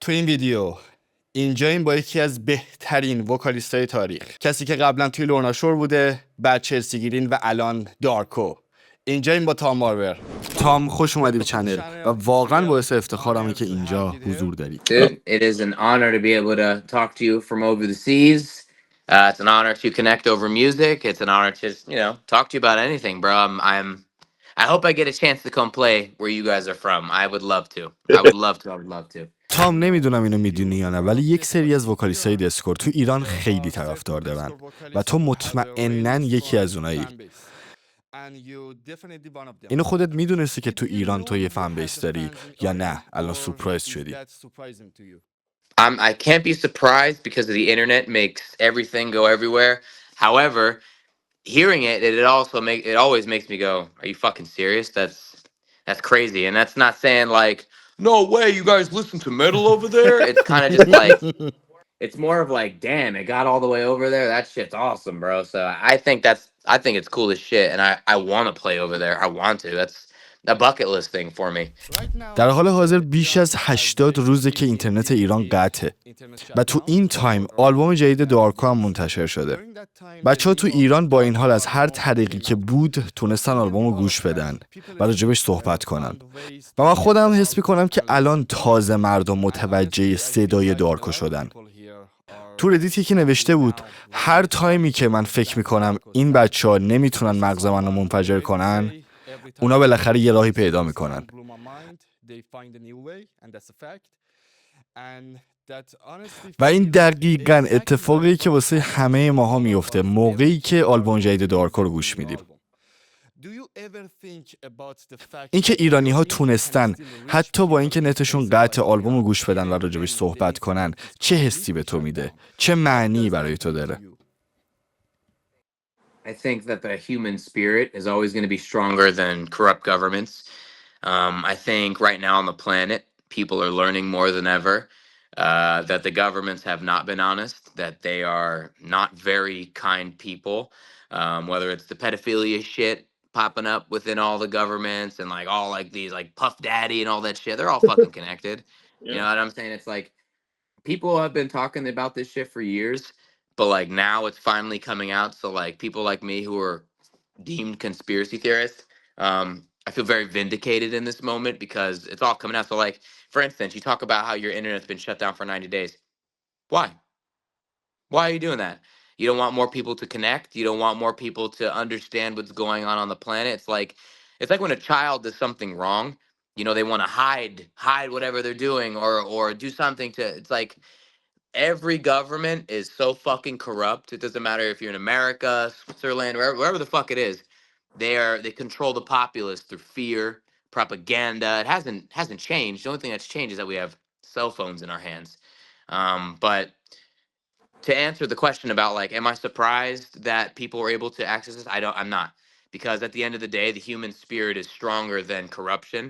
تو این ویدیو اینجاییم با یکی از بهترین وکالیست های تاریخ، کسی که قبلا توی لورنا شور بوده، بعد چلسی گرین و الان دارکو. اینجاییم با تام باربر. تام، خوش اومدی به چنل و واقعا باعث افتخارمه که اینجا حضور داری. Dude, it is an honor to be able to talk to you from over the seas. It's an honor to connect over music. It's an honor to just, talk to you about anything, bro. I hope I get a chance to come play where you guys are from. I would love to. I would love to. I would love to. تام، نمیدونم اینو میدونی یا نه، ولی یک سری از وکالیست های دسکور تو ایران خیلی طرفدار دارن و تو مطمئناً یکی از اونایی. اینو خودت میدونستی که تو ایران تو یه فن بیس داری یا نه الان سورپرایز شدی؟ I can't be surprised because of the internet makes everything go everywhere. However, hearing it it always makes me go, are you fucking serious? That's crazy. And that's not saying like, no way, you guys listen to metal over there. It's kind of just like, it's more of like, damn, it got all the way over there. That shit's awesome, bro. So I think it's cool as shit, and I want to play over there. I want to. That's a bucket list thing for me. در حال حاضر بیش از 80 روزه که اینترنت ایران قطعه و تو این تایم آلبوم جدید دارکو هم منتشر شده. بچه‌ها تو ایران با این حال از هر طریقی که بود تونستن آلبومو گوش بدن و راجبش صحبت کنن و من خودم حس می‌کنم که الان تازه مردم متوجه صدای دارکو شدن. تو ردیتی که نوشته بود هر تایمی که من فکر می‌کنم این بچه‌ها نمیتونن مغز منو منفجر کنن، اونا بالاخره یه راهی پیدا میکنن. و این دقیقاً اتفاقی که واسه همه ماها میفته موقعی که آلبوم جدید دارکو رو گوش میدیم. اینکه ایرانی ها تونستن حتی با اینکه نتشون قطع آلبوم رو گوش بدن و راجبش صحبت کنن، چه حسی به تو میده؟ چه معنی برای تو داره؟ I think that the human spirit is always going to be stronger than corrupt governments. I think right now on the planet, people are learning more than ever that the governments have not been honest, that they are not very kind people, whether it's the pedophilia shit popping up within all the governments and like all like these like Puff Daddy and all that shit. They're all fucking connected. Yeah. You know what I'm saying? It's like people have been talking about this shit for years. But like now it's finally coming out. So like people like me who are deemed conspiracy theorists, I feel very vindicated in this moment because it's all coming out. So like, for instance, you talk about how your internet's been shut down for 90 days. Why? Why are you doing that? You don't want more people to connect. You don't want more people to understand what's going on the planet. It's like when a child does something wrong, they want to hide whatever they're doing or do something to, it's like, every government is so fucking corrupt. It doesn't matter if you're in America, Switzerland, wherever the fuck it is. They control the populace through fear, propaganda. It hasn't changed. The only thing that's changed is that we have cell phones in our hands. But to answer the question about like, am I surprised that people were able to access this? I'm not, because at the end of the day, the human spirit is stronger than corruption.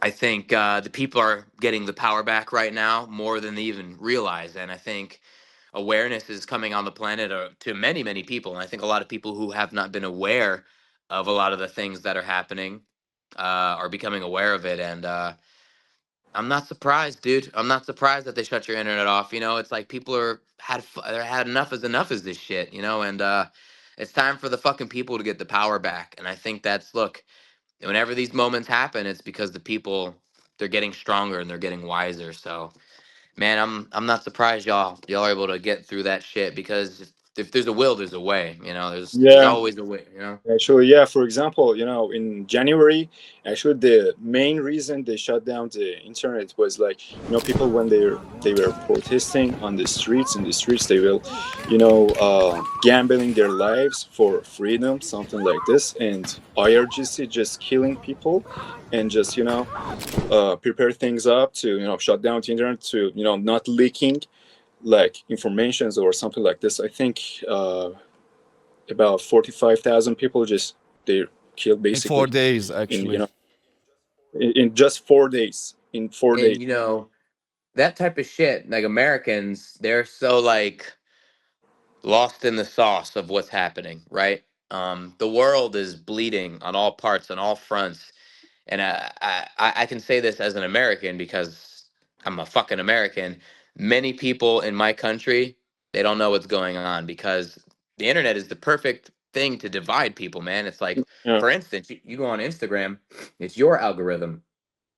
I think the people are getting the power back right now more than they even realize. And I think awareness is coming on the planet to many, many people. And I think a lot of people who have not been aware of a lot of the things that are happening are becoming aware of it. And I'm not surprised, dude. I'm not surprised that they shut your internet off. It's like people had enough is this shit, and it's time for the fucking people to get the power back. And I think look, whenever these moments happen, it's because the people, they're getting stronger and they're getting wiser. So, man, I'm not surprised y'all are able to get through that shit, because if there's a will, there's a way. There's always a way. Actually, yeah. For example, in January, actually the main reason they shut down the internet was like, people when they were protesting on the streets. In the streets, they will, gambling their lives for freedom, something like this, and IRGC just killing people, and just prepare things up to shut down the internet to not leaking like informations or something like this. I think about 45,000 people they killed basically in 4 days, actually. In just 4 days. In 4 days. That type of shit, like Americans, they're so like lost in the sauce of what's happening, right? The world is bleeding on all parts, on all fronts. And I can say this as an American because I'm a fucking American. Many people in my country, they don't know what's going on because the internet is the perfect thing to divide people, man. It's like, Yeah. for instance, you go on Instagram, it's your algorithm.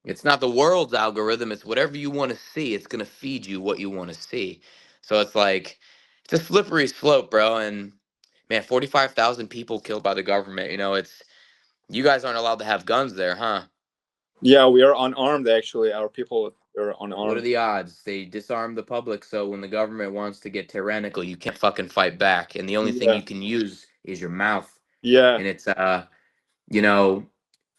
It's not the world's algorithm. It's whatever you want to see. It's going to feed you what you want to see. So it's like, it's a slippery slope, bro. And man, 45,000 people killed by the government. You know, it's, you guys aren't allowed to have guns there, huh? Yeah, we are unarmed actually. Our people are What are unarmed. the odds? They disarm the public, so when the government wants to get tyrannical, you can't fucking fight back. And the only thing Yeah. you can use is your mouth. Yeah. And it's you know,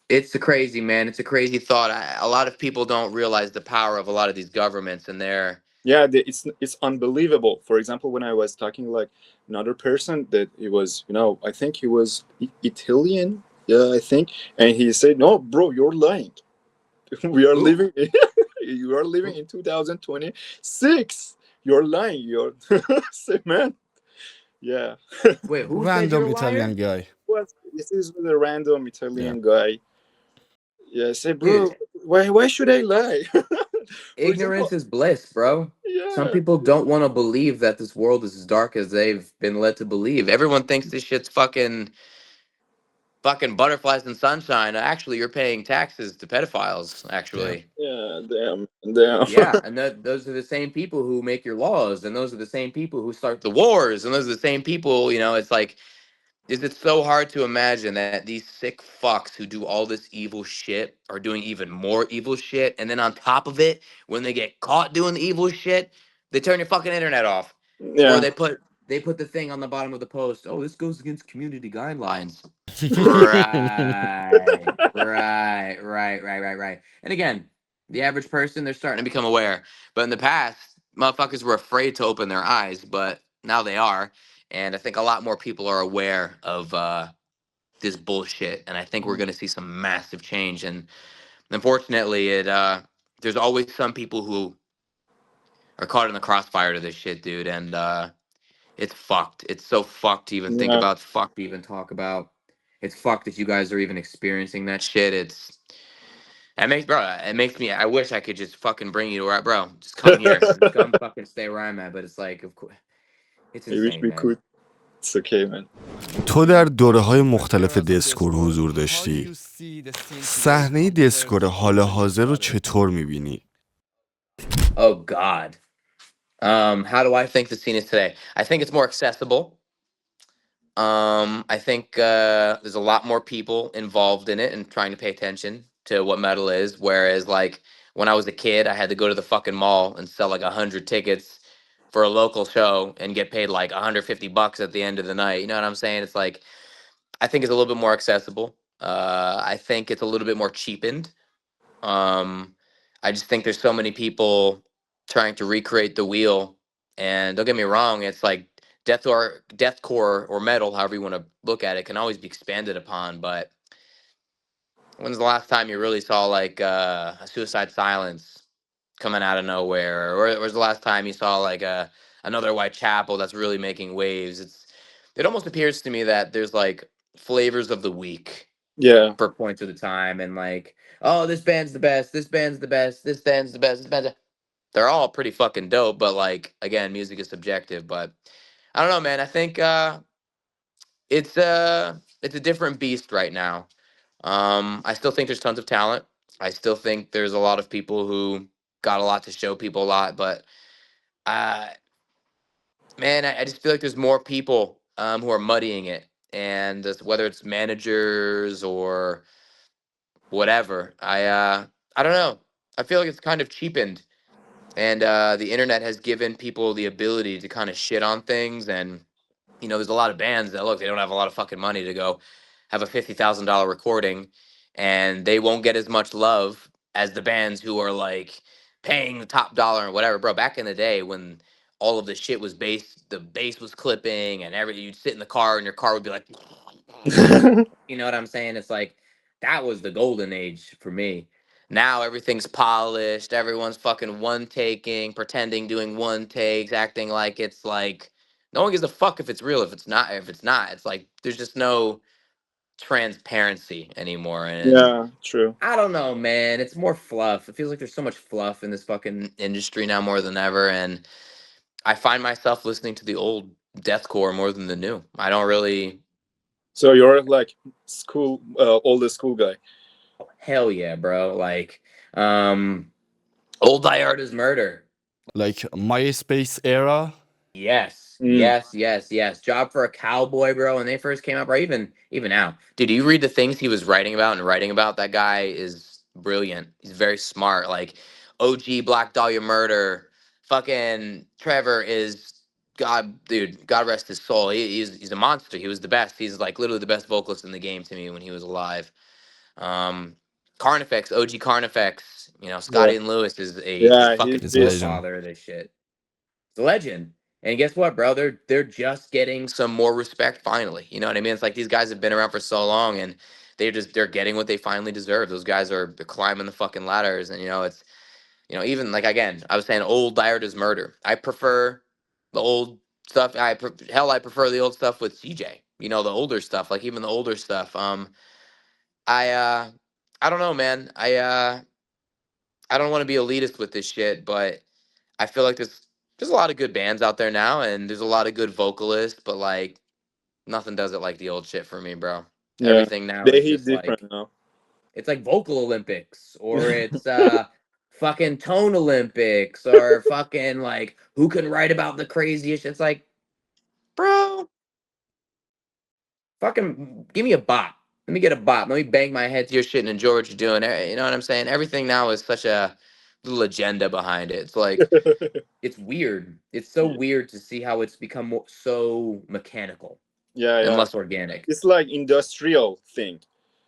it's a crazy, man. It's a crazy thought. A lot of people don't realize the power of a lot of these governments, and they're Yeah, it's unbelievable. For example, when I was talking like another person that he was, I think he was Italian. Yeah, I think, and he said, "No, bro, you're lying. We are who? living. You are living in 2026. You're lying. You're say, man. Yeah, Wait, who said you're Random a liar? Italian guy. what? This is a random Italian Yeah. guy. Yeah, say, bro, Dude, why should I lie? For ignorance example, is bliss, bro. Some yeah, people don't want to believe that this world is as dark as they've been led to believe. Everyone thinks this shit's fucking butterflies and sunshine. Actually, you're paying taxes to pedophiles, Yeah. actually. yeah, damn. Yeah, and those are the same people who make your laws, and those are the same people who start the wars, and those are the same people, it's like, is it so hard to imagine that these sick fucks who do all this evil shit are doing even more evil shit, and then on top of it, when they get caught doing the evil shit, they turn your fucking internet off, or Yeah, they put the thing on the bottom of the post. Oh, this goes against community guidelines. Right. And again, the average person, they're starting to become aware. But in the past, motherfuckers were afraid to open their eyes, but now they are. And I think a lot more people are aware of this bullshit. And I think we're going to see some massive change. And unfortunately, there's always some people who are caught in the crossfire to this shit, dude. And it's fucked. It's so fucked to even think yeah. about. It's fucked to even talk about. It's fucked that you guys are even experiencing that shit. It makes me. I wish I could just fucking bring you to where, bro. Just come here. Just come fucking stay where I'm at. But it's like, of course, it's I wish insane, we man. could. It's okay, man. تو در دوره‌های مختلف دسکور حضور داشتی. صحنه دسکور حال حاضر رو چطور می‌بینی؟ Oh God. How do I think the scene is today? I think it's more accessible. I think there's a lot more people involved in it and trying to pay attention to what metal is. Whereas, like, when I was a kid, I had to go to the fucking mall and sell like 100 tickets for a local show and get paid like $150 at the end of the night. You know what I'm saying? It's like, I think it's a little bit more accessible. I think it's a little bit more cheapened. I just think there's so many people trying to recreate the wheel. And don't get me wrong, it's like deathcore or metal, however you want to look at it, can always be expanded upon. But when's the last time you really saw like a Suicide Silence coming out of nowhere, or when's the last time you saw like another Whitechapel that's really making waves? It almost appears to me that there's like flavors of the week Yeah, for points of the time, and like, oh, this band's the best, this band's the best, this band's the best, this band's they're all pretty fucking dope, but like, again, music is subjective. But I don't know, man. I think it's a different beast right now. I still think there's tons of talent. I still think there's a lot of people who got a lot to show people a lot, but uh man, I just feel like there's more people who are muddying it, and whether it's managers or whatever. I don't know. I feel like it's kind of cheapened, and the internet has given people the ability to kind of shit on things. And there's a lot of bands that look, they don't have a lot of fucking money to go have a $50,000 recording, and they won't get as much love as the bands who are like paying the top dollar and whatever. Bro, back in the day when all of the shit was the bass was clipping and everything, you'd sit in the car and your car would be like, you know what I'm saying? It's like, that was the golden age for me. Now everything's polished. Everyone's fucking one taking, pretending, doing one takes, acting like it's like no one gives a fuck if it's real. If it's not, it's like there's just no transparency anymore. And Yeah, true. I don't know, man. It's more fluff. It feels like there's so much fluff in this fucking industry now more than ever. And I find myself listening to the old deathcore more than the new. I don't really. So you're like school, old school guy. Hell yeah, bro. Like, old Diarta's Murder. Like MySpace era. Yes, Mm. yes. Job for a Cowboy, bro. When they first came out, bro. Even now, dude. You read the things he was writing about and writing about. That guy is brilliant. He's very smart. Like OG Black Dahlia Murder. Fucking Trevor is God, dude. God rest his soul. He's a monster. He was the best. He's like literally the best vocalist in the game to me when he was alive. Carnifex, OG Carnifex. You know, Scotty Yeah. and Lewis is a Yeah, fucking he's legend. father of this shit. It's a legend. And guess what, bro? They're just getting some more respect finally. You know what I mean? It's like these guys have been around for so long, and they're getting what they finally deserve. Those guys are climbing the fucking ladders, and it's even like again, I was saying old Diarta's Murder. I prefer the old stuff. I prefer the old stuff with CJ. The older stuff, like even the older stuff. I don't know, man. I don't want to be elitist with this shit, but I feel like there's a lot of good bands out there now, and there's a lot of good vocalists, but like nothing does it like the old shit for me, bro. yeah. Everything now They is hit just different like now. it's like vocal Olympics, or it's fucking tone Olympics, or fucking like who can write about the craziest. It's like, bro, fucking give me a bop. Let me get a bop. Let me bang my head to your shit and enjoy what you're doing. You know what I'm saying? Everything now is such a little agenda behind it. It's like it's weird. It's so weird to see how it's become so mechanical Yeah, and yeah. less organic. It's like industrial thing,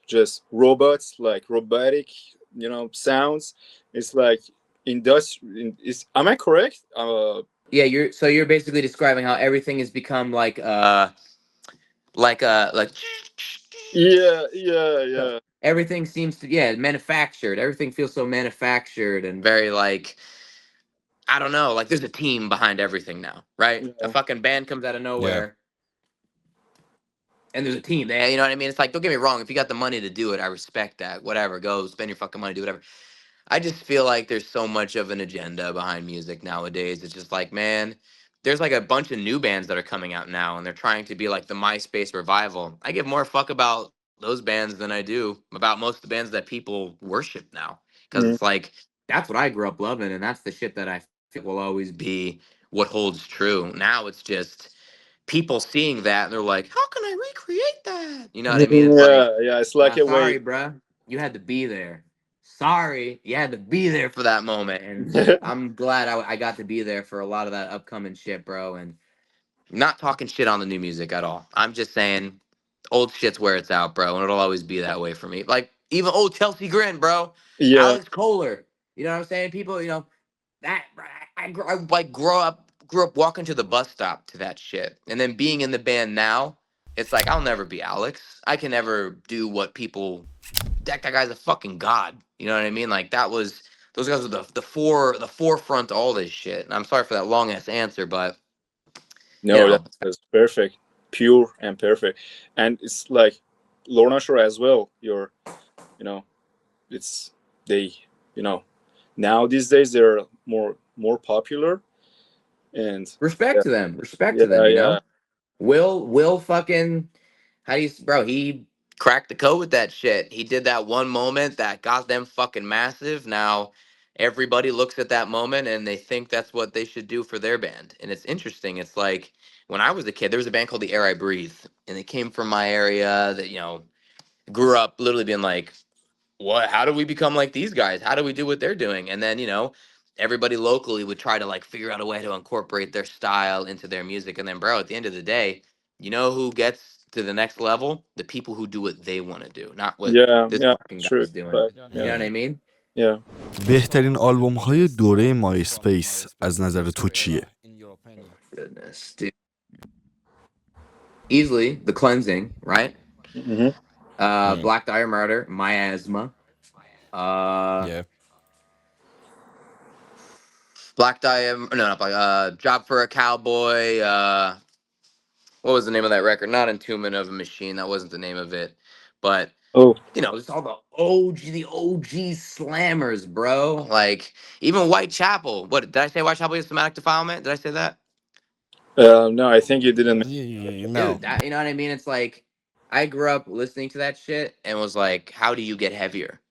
just robots, like robotic, sounds. It's like Is am I correct? Yeah, you're basically describing how everything has become like Yeah. everything seems to manufactured. Everything feels so manufactured and very like I don't know, like there's a team behind everything now, right? A Yeah. fucking band comes out of nowhere. And there's a team there, you know what I mean? It's like, don't get me wrong, if you got the money to do it, I respect that. Whatever, go spend your fucking money, do whatever. I just feel like there's so much of an agenda behind music nowadays. It's just like, man, there's like a bunch of new bands that are coming out now, and they're trying to be like the MySpace revival. I give more fuck about those bands than I do about most of the bands that people worship now. Because Mhm. it's like, that's what I grew up loving, and that's the shit that I feel will always be what holds true. Now it's just people seeing that, and they're like, how can I recreate that? You know what I mean? It's like, Yeah. It's like a way. sorry, bruh. You had to be there. Sorry, you had to be there for that moment. And I'm glad I got to be there for a lot of that upcoming shit, bro. And not talking shit on the new music at all. I'm just saying old shit's where it's out, bro. And it'll always be that way for me. Like even old Chelsea Grin, bro. Yeah. Alex Kohler. You know what I'm saying? People, that I like grew up walking to the bus stop to that shit. And then being in the band now, it's like I'll never be Alex. I can never do what people that guy's a fucking god. You know what I mean? Like those guys were the forefront to all this shit. And I'm sorry for that long ass answer, but No, that's perfect, pure and perfect, and it's like Lorna Shore as well. It's they, now these days they're more popular, and respect to them. Respect to them, yeah. Will fucking how do you bro, he cracked the code with that shit. He did that one moment that got them fucking massive. Now everybody looks at that moment and they think that's what they should do for their band. And it's interesting. It's like when I was a kid, there was a band called The Air I Breathe, and they came from my area that, grew up literally being like, what, how do we become like these guys? How do we do what they're doing? And then, everybody locally would try to like figure out a way to incorporate their style into their music. And then, bro, at the end of the day, who gets to the next level? The people who do what they want to do, not what this fucking True, guy's doing. but You know what I mean? yeah. بهترین آلبوم های دوره مایسپیس از نظر تو چیه؟ Goodness, dude. Easily, The Cleansing, right? Mhm. Black Dahlia Murder, Miasma. Yeah. Black Dahlia, no, not Black, Job for a Cowboy. What was the name of that record? Not Entombment of a Machine. That wasn't the name of it. but Oh, you know, it's all the OG slammers, bro. Like even Whitechapel. What did I say? Whitechapel is somatic defilement. Did I say that? no, I think you didn't. No. Dude, that, you know what I mean? It's like I grew up listening to that shit and was like, how do you get heavier?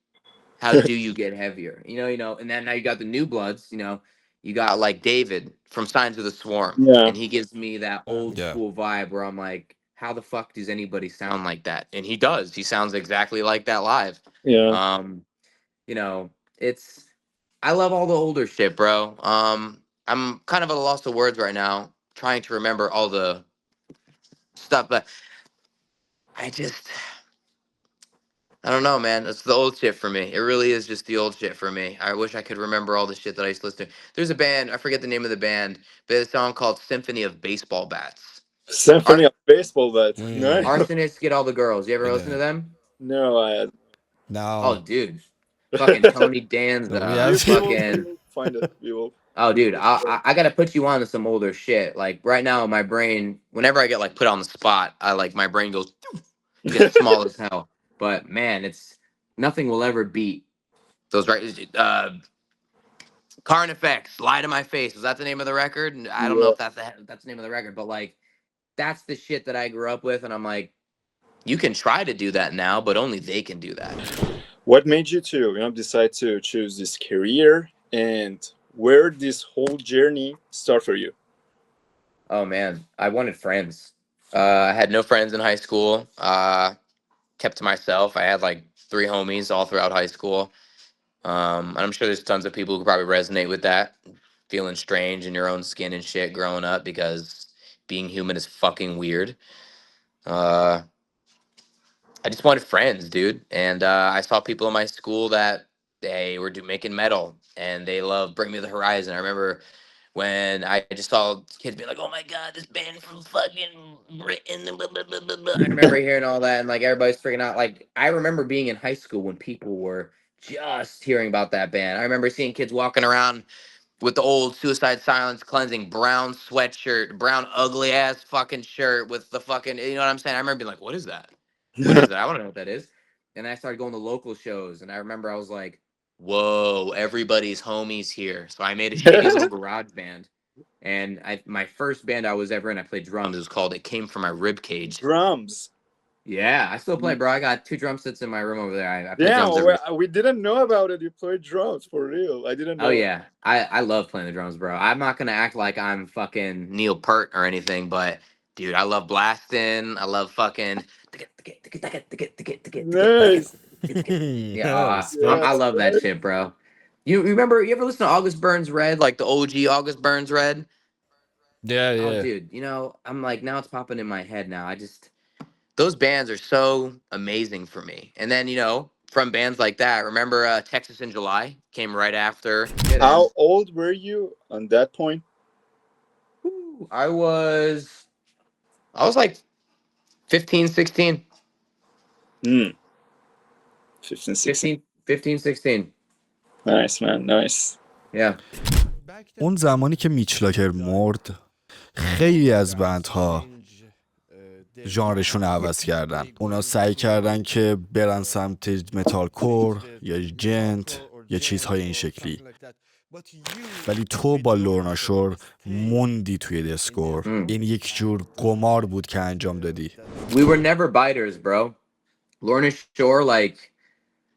How do you get heavier? And then now you got the new bloods, you got like David from Signs of the Swarm, Yeah, and he gives me that old Yeah. school vibe where I'm like, how the fuck does anybody sound like that? And he does. He sounds exactly like that live. yeah. Um, it's I love all the older shit, bro. I'm kind of at a loss of words right now, trying to remember all the stuff, but I don't know, man. It's the old shit for me. It really is just the old shit for me. I wish I could remember all the shit that I used to listen to. There's a band, I forget the name of the band, but there's a song called Symphony of Baseball Bats. Symphony of Baseball, but no, Arsonists Get All the Girls. You ever listen Yeah. to them? no. Oh, No. dude. Fucking Tony Danza. So we have- We will Fucking. find it. We will. Oh, dude, I gotta put you on to some older shit. Like right now, my brain, whenever I get like put on the spot, my brain goes, gets small as hell. But man, it's nothing will ever beat those Carnifex, Lie to My Face. Was that the name of the record? I don't know Yeah. if that's the name of the record, but like that's the shit that I grew up with, and I'm like, you can try to do that now, but only they can do that. What made you to decide to choose this career, and where did this whole journey start for you? Oh man, I wanted friends. I had no friends in high school. Kept to myself. I had like 3 homies all throughout high school. And I'm sure there's tons of people who probably resonate with that, feeling strange in your own skin and shit growing up because being human is fucking weird. I just wanted friends, dude. And I saw people in my school that they were making metal and they loved Bring Me the Horizon. I remember when I just saw kids being like, "Oh my god, this band from fucking Britain." Blah, blah, blah, blah, blah. I remember hearing all that and like everybody's freaking out. Like I remember being in high school when people were just hearing about that band. I remember seeing kids walking around with the old Suicide Silence Cleansing brown sweatshirt, brown ugly ass fucking shirt with the fucking, you know what I'm saying? I remember being like, "What is that? What is that? I want to know what that is." And I started going to local shows, and I remember I was like, "Whoa, everybody's homies here." So I made a shitty little garage band, and my first band I was ever in, I played drums. It was called "It Came From My Rib Cage." Drums. Yeah, I still play, bro. I got 2 drum sets in my room over there. I play drums Yeah, we didn't know about it. You play drums for real. I didn't know. Oh yeah, I love playing the drums, bro. I'm not gonna act like I'm fucking Neil Peart or anything, but dude, I love blasting. I love fucking. Nice. Yeah, Yes. I love that shit, bro. You remember? You ever listen to August Burns Red, like the OG August Burns Red? Yeah, Oh, yeah. dude, I'm like now it's popping in my head now. Those bands are so amazing for me. And then from bands like that, remember Texas in July came right after. How old were you on that point? I was like 15, 16. 15, 16. 15, 16. Nice, man. Nice. Yeah. اون زمانی که میچ لاکر مرد خیلی از بندها ژانرشون رو عوض کردن. اونا سعی کردن که برن سمت متال کور یا جنت یا چیزهای این شکلی، ولی تو با لورنا شور موندی توی دسکور. این یک جور قمار بود که انجام دادی. We were never biters, bro. Lorna Shore, like,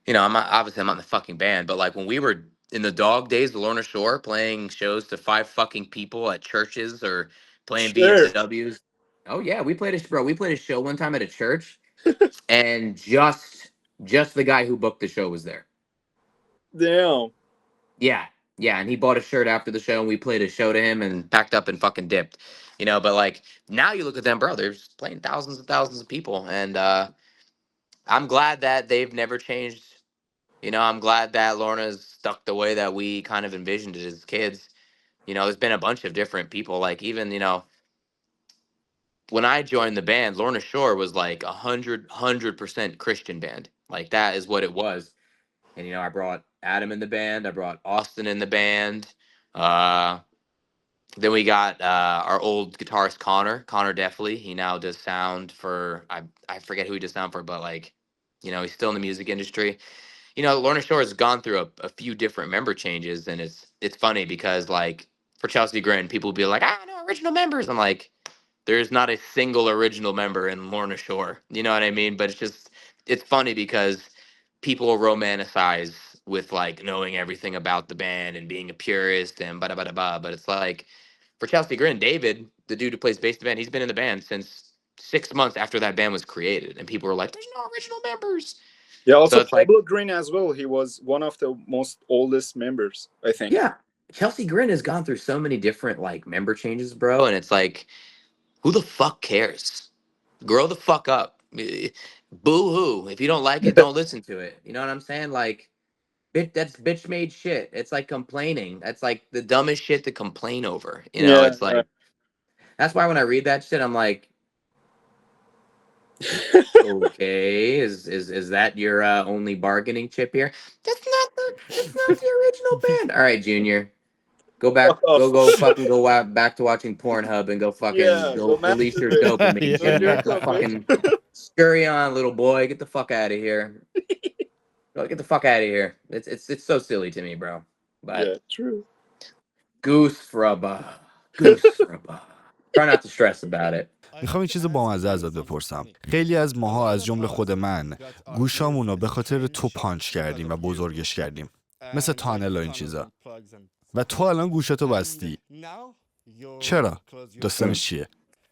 I'm not in the fucking band, but like when we were in the dog days of Lorna Shore playing shows to 5 fucking people at churches or playing Sure. VFWs. Oh yeah, we played a show one time at a church and just the guy who booked the show was there. Damn. Yeah, and he bought a shirt after the show, and we played a show to him and packed up and fucking dipped. But like now you look at them, bro, they're playing thousands and thousands of people, and I'm glad that they've never changed. I'm glad that Lorna's stuck the way that we kind of envisioned it as kids. There's been a bunch of different people, like even, when I joined the band, Lorna Shore was like 100% Christian band. Like that is what it was. And I brought Adam in the band. I brought Austin in the band. Then we got our old guitarist Connor Deffley. He now does sound for I forget who he does sound for, but like You know, he's still in the music industry. You know, Lorna Shore has gone through a few different member changes, and it's funny because like for Chelsea Grin, people will be like, no original members. I'm like, there's not a single original member in Lorna Shore. You know what I mean? But it's funny because people romanticize with like knowing everything about the band and being a purist and blah blah blah. But it's like for Chelsea Grin, David, the dude who plays bass in the band, he's been in the band since 6 months after that band was created, and people were like, "There's no original members." Yeah, also So it's like, Pablo Grin as well. He was one of the most oldest members, I think. yeah, Chelsea Grin has gone through so many different like member changes, bro, and it's like, who the fuck cares? Grow the fuck up. Boo hoo. If you don't like it, don't listen to it. You know what I'm saying? Like, that's bitch made shit. It's like complaining. That's like the dumbest shit to complain over. You know, it's like, that's why when I read that shit, I'm like, okay, is that your only bargaining chip here? That's not the original band. All right, Junior, go back, go back to watching Pornhub and go fucking go release your dopamine. Junior. Go fucking scurry on, little boy. Get the fuck out of here. Get the fuck out of here. It's so silly to me, bro. But yeah, true. Goose frubba. Goose frubba. Try not to stress about it. میخوام این چیز بامزه ازت بپرسم. خیلی از ماها از جمله خود من گوشامونو به خاطر تو پانچ کردیم و بزرگش کردیم. مثل تانل و این چیزا. و تو الان گوشتو بستی. چرا؟ داستانش چیه؟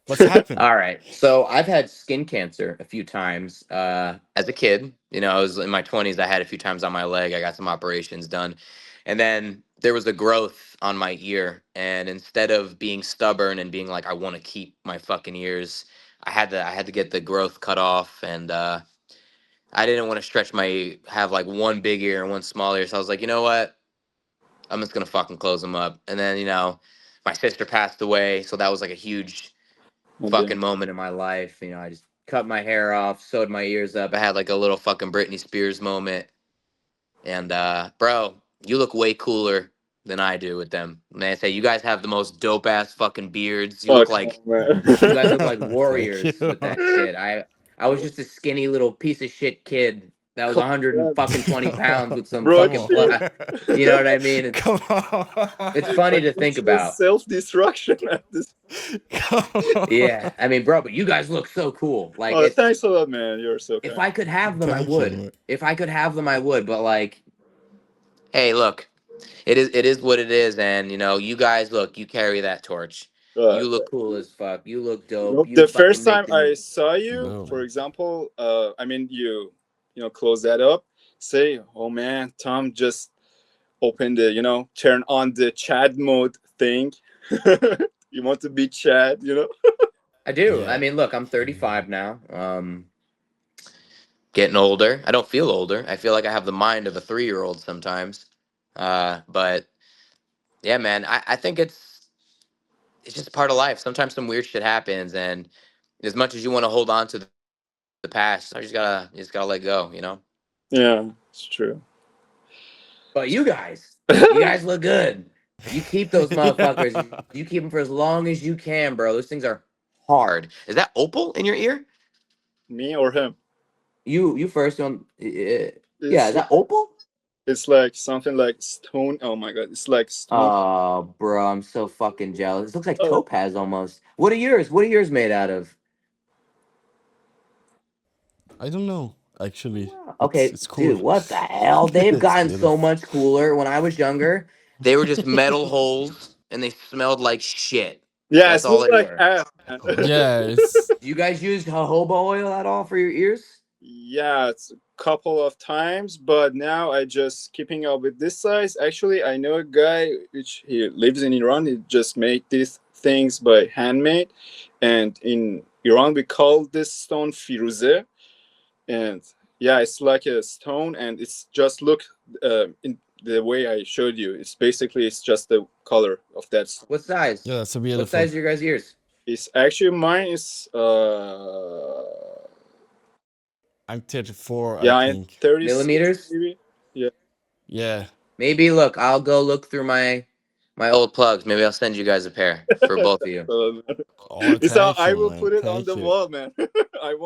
What's happened? All right. So I've had skin cancer a few times as a kid. You know, I was in my 20s. I had a few times on my leg. I got some operations done. And then there was a growth on my ear. And instead of being stubborn and being like, I want to keep my fucking ears, I had to get the growth cut off. And I didn't want to have like one big ear and one small ear. So I was like, you know what? I'm just going to fucking close them up. And then, you know, my sister passed away. So that was like a huge fucking moment in my life. You know, I just cut my hair off, sewed my ears up. I had like a little fucking Britney Spears moment. And bro, you look way cooler than I do with them. Man, I say you guys have the most dope ass fucking beards. You guys look like warriors with that shit. I was just a skinny little piece of shit kid that was 120 pounds with some fucking blood. You know what I mean? It's funny to think about. Self-destruction at this. Yeah, I mean, bro, but you guys look so cool. Like, thanks a lot, man. You're so kind. If I could have them, I would. If I could have them, I would. But like, hey, look, it is what it is, and you know, you guys look, you carry that torch. You look cool as fuck. You look dope. The first time I saw you, for example, I mean, you know, close that up, say, oh man, Tom just opened the, you know, turn on the Chad mode thing. You want to be Chad, you know? I do. Yeah. I mean, look, I'm 35 now. Getting older. I don't feel older. I feel like I have the mind of a 3-year-old sometimes. But yeah, man, I think it's just part of life. Sometimes some weird shit happens, and as much as you want to hold on to the past, you just gotta let go, you know? Yeah, it's true. But you guys look good. You keep those motherfuckers. You keep them for as long as you can, bro. Those things are hard. Is that opal in your ear? Me or him? You first on. Yeah, is that opal? It's like something like stone. Oh my god, it's like stone. Oh, bro, I'm so fucking jealous. It looks like topaz almost. What are yours? What are yours made out of? I don't know, actually. Okay, it's cool. Dude, what the hell? They've gotten so much cooler. When I was younger, they were just metal holes, and they smelled like shit. Yeah, that's all like yeah. Do you guys use jojoba oil at all for your ears? Yeah, it's a couple of times, but now I just keeping up with this size. Actually, I know a guy which he lives in Iran. He just made these things by handmade, and in Iran we call this stone firuze. And yeah, it's like a stone, and it's just look in the way I showed you. It's just the color of that stone. What size? Yeah, that's a beautiful. What size are your guys' ears? It's actually mine is I'm 34. Yeah, I I'm think. 30 millimeters. Maybe. Yeah. Yeah. Maybe look. I'll go look through my old plugs. Maybe I'll send you guys a pair for both of you. It's how I will put it on the wall, man.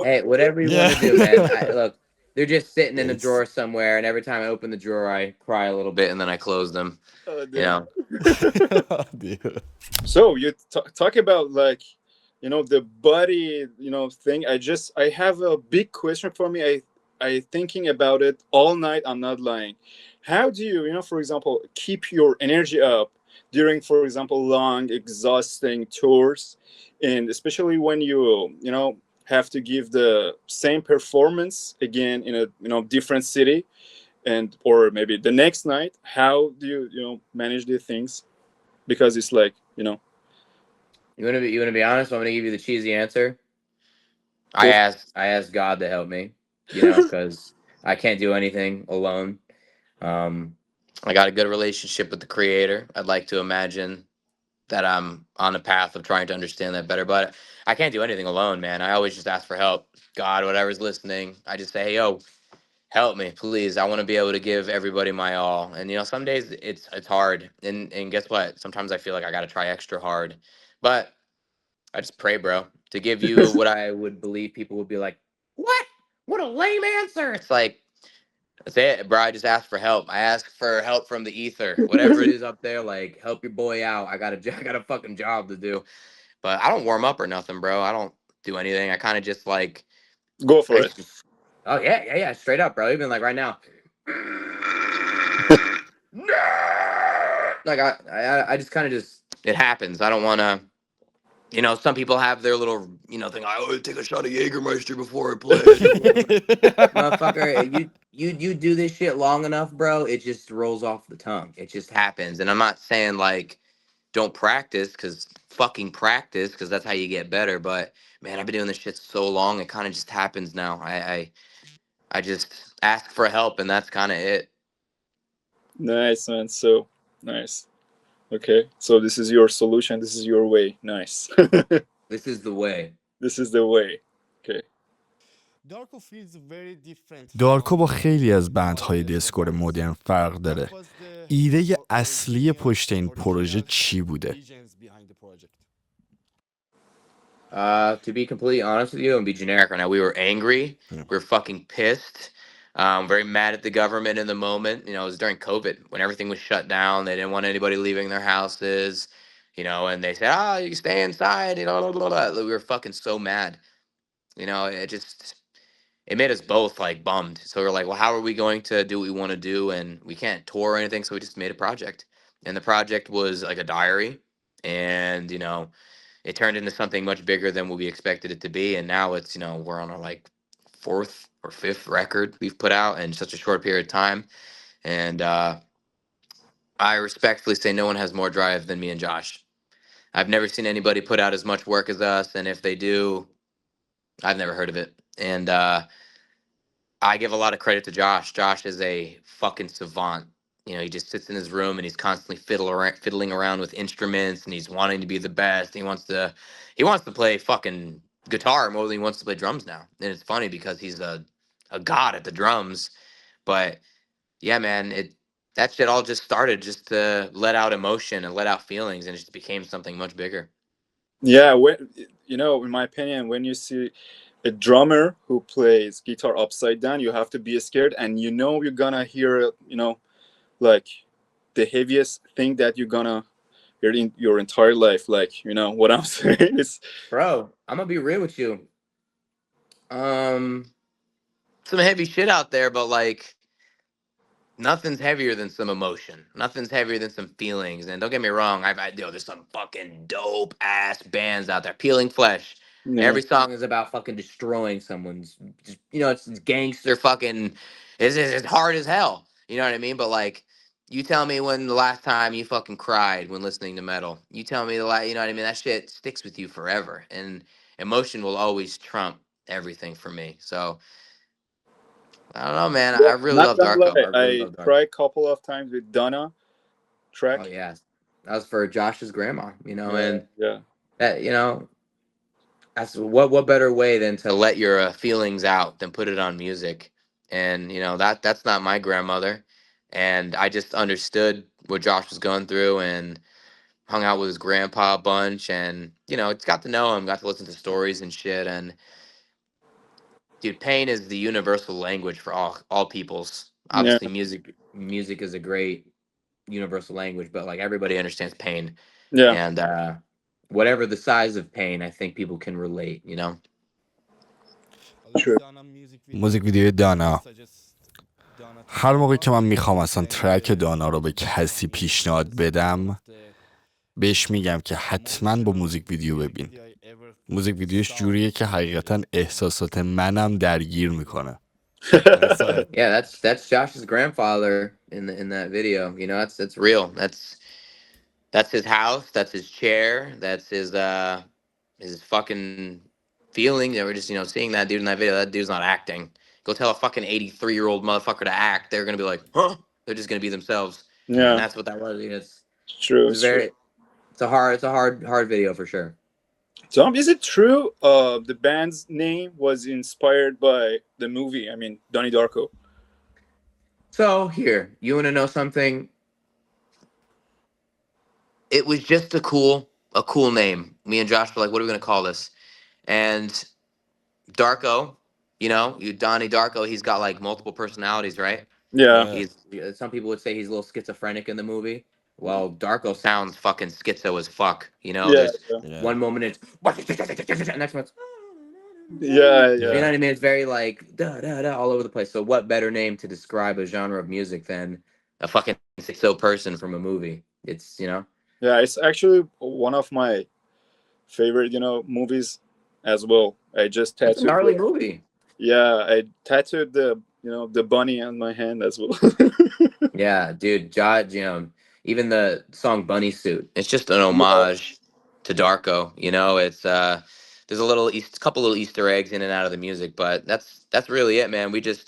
Hey, whatever you want to do, man. Look, They're just sitting in a It's drawer somewhere, and every time I open the drawer, I cry a little bit, and then I close them. Oh, You know, دیگه. So you talk about like, the body, thing. I have a big question for me. I thinking about it all night. I'm not lying. How do you, for example, keep your energy up during, for example, long, exhausting tours, and especially when you have to give the same performance again in a different city, and or maybe the next night. How do you manage these things? Because it's like, you wanna be honest. I'm gonna give you the cheesy answer. go. I asked God to help me, because I can't do anything alone. I got a good relationship with the Creator. I'd like to imagine that I'm on a path of trying to understand that better, but I can't do anything alone, man. I always just ask for help. God, whatever's listening, I just say, hey, yo, help me, please. I want to be able to give everybody my all. And some days it's hard. And guess what? Sometimes I feel like I got to try extra hard. But I just pray, bro, to give you what I would believe people would be like, what? What a lame answer. It's like, that's it, bro. I just ask for help. I ask for help from the ether, whatever it is up there. Like, help your boy out. I got a fucking job to do. But I don't warm up or nothing, bro. I don't do anything. I kind of just like, Go for it. oh yeah, straight up, bro. Even like right now, like I just kind of just it happens. I don't want to. Some people have their little, thing. I always take a shot of Jägermeister before I play. Motherfucker, you do this shit long enough, bro, it just rolls off the tongue. It just happens. And I'm not saying like don't practice, because that's how you get better. But man, I've been doing this shit so long, it kind of just happens now. I just ask for help, and that's kind of it. Nice, man. So nice. Okay, so this is your solution. This is your way. Nice. This is the way. This is the way. Okay. دارکو با خیلی از بندهای دیسکور مدرن فرق داره. ایده اصلی پشت این پروژه چی بوده؟ To be completely honest with you and be generic right now, we were angry. We were fucking pissed. Very mad at the government in the moment. It was during COVID when everything was shut down. They didn't want anybody leaving their houses, and they said, you can stay inside. Blah, blah, blah. We were fucking so mad. It made us both like bummed. So we're like, well, how are we going to do what we want to do? And we can't tour or anything. So we just made a project. And the project was like a diary. And, it turned into something much bigger than what we expected it to be. And now it's, we're on our like 4th or 5th record we've put out in such a short period of time. And I respectfully say no one has more drive than me and Josh. I've never seen anybody put out as much work as us. And if they do, I've never heard of it. And I give a lot of credit to Josh. Josh is a fucking savant. He just sits in his room and he's constantly fiddling around with instruments, and he's wanting to be the best. He wants to play fucking guitar more than he wants to play drums now. And it's funny because he's a god at the drums. But yeah, man, that shit all just started just to let out emotion and let out feelings, and it just became something much bigger. Yeah, in my opinion, when you see a drummer who plays guitar upside down, you have to be scared, and you're gonna hear, like the heaviest thing that you're gonna hear in your entire life. Like, what I'm saying is, bro, I'm gonna be real with you. Some heavy shit out there, but like nothing's heavier than some emotion. Nothing's heavier than some feelings. And don't get me wrong, there's some fucking dope ass bands out there. Peeling Flesh. Yeah. Every song is about fucking destroying someone's. It's gangster fucking. It's hard as hell. You know what I mean? But like, you tell me when the last time you fucking cried when listening to metal. You tell me you know what I mean? That shit sticks with you forever, and emotion will always trump everything for me. So I don't know, man. I really love Darko. I cried a couple of times with Donna track. Oh yeah, that was for Josh's grandma. And yeah, that that's what better way than to let your feelings out than put it on music. And that's not my grandmother, and I just understood what Josh was going through and hung out with his grandpa a bunch, and got to know him, got to listen to stories and shit. And dude, pain is the universal language for all peoples. Yeah, Obviously, music is a great universal language, but like everybody understands pain, yeah, and whatever the size of pain, I think people can relate. You know. true. موزیک ویدیو دانا. هر موقع که من میخوام اصلا ترک دانا رو به کسی پیشنهاد بدم، بهش میگم که حتما با موزیک ویدیو ببین. موزیک ویدیوش جوریه که حقیقتا احساسات منم درگیر میکنه. Yeah, that's Josh's grandfather in that video. You know, that's real. That's his house. That's his chair. That's his fucking feeling. They were just seeing that dude in that video. That dude's not acting. Go tell a fucking 83-year-old motherfucker to act. They're gonna be like, huh? They're just gonna be themselves. Yeah, And that's what that was. It's true. it's very it's a hard video for sure. Tom, is it true the band's name was inspired by the movie? I mean, Donnie Darko. So here, you want to know something? It was just a cool name. Me and Josh were like, what are we gonna call this? And Darko, Donnie Darko, he's got like multiple personalities, right? Yeah, He's some people would say he's a little schizophrenic in the movie. Well, Darko sounds fucking schizo as fuck. yeah, There's yeah, one moment it's next one. yeah, You know yeah. what I mean? It's very like da da da all over the place. So what better name to describe a genre of music than a fucking schizo person from a movie? It's Yeah, it's actually one of my favorite, movies as well. I just it's a tattooed. gnarly movie. Yeah, I tattooed the bunny on my hand as well. Yeah, dude, Judge, even the song Bunny Suit, it's just an homage to Darko. It's there's a couple little Easter eggs in and out of the music, but that's really it, man. We just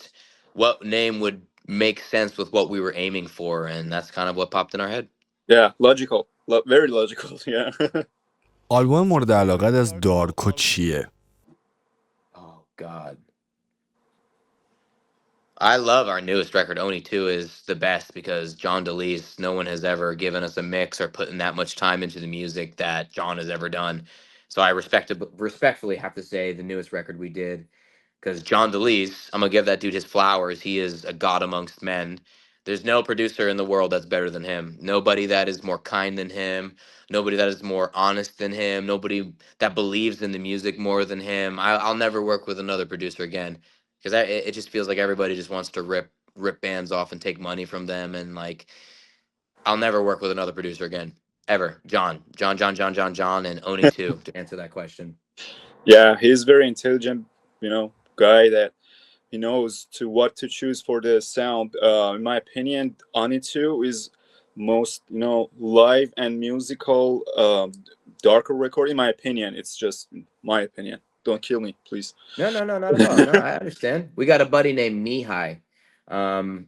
what name would make sense with what we were aiming for, and that's kind of what popped in our head. Yeah, logical. Very logical. Yeah. آلبوم مورد علاقت از دارکو چیه؟ Oh God. I love our newest record. Oni 2 is the best because John DeLeese, no one has ever given us a mix or put in that much time into the music that John has ever done. So I respectfully have to say the newest record we did, because John DeLeese, I'm going to give that dude his flowers. He is a god amongst men. There's no producer in the world that's better than him. Nobody that is more kind than him. Nobody that is more honest than him. Nobody that believes in the music more than him. I'll never work with another producer again, because it just feels like everybody just wants to rip bands off and take money from them, and like I'll never work with another producer again ever. John, and Oni too, to answer that question. Yeah, he's very intelligent, guy that he knows what to choose for the sound. In my opinion, Oni 2 is most live and musical darker record. In my opinion, it's just my opinion. Don't kill me, please. No, not at all. No, I understand. We got a buddy named Mihai, and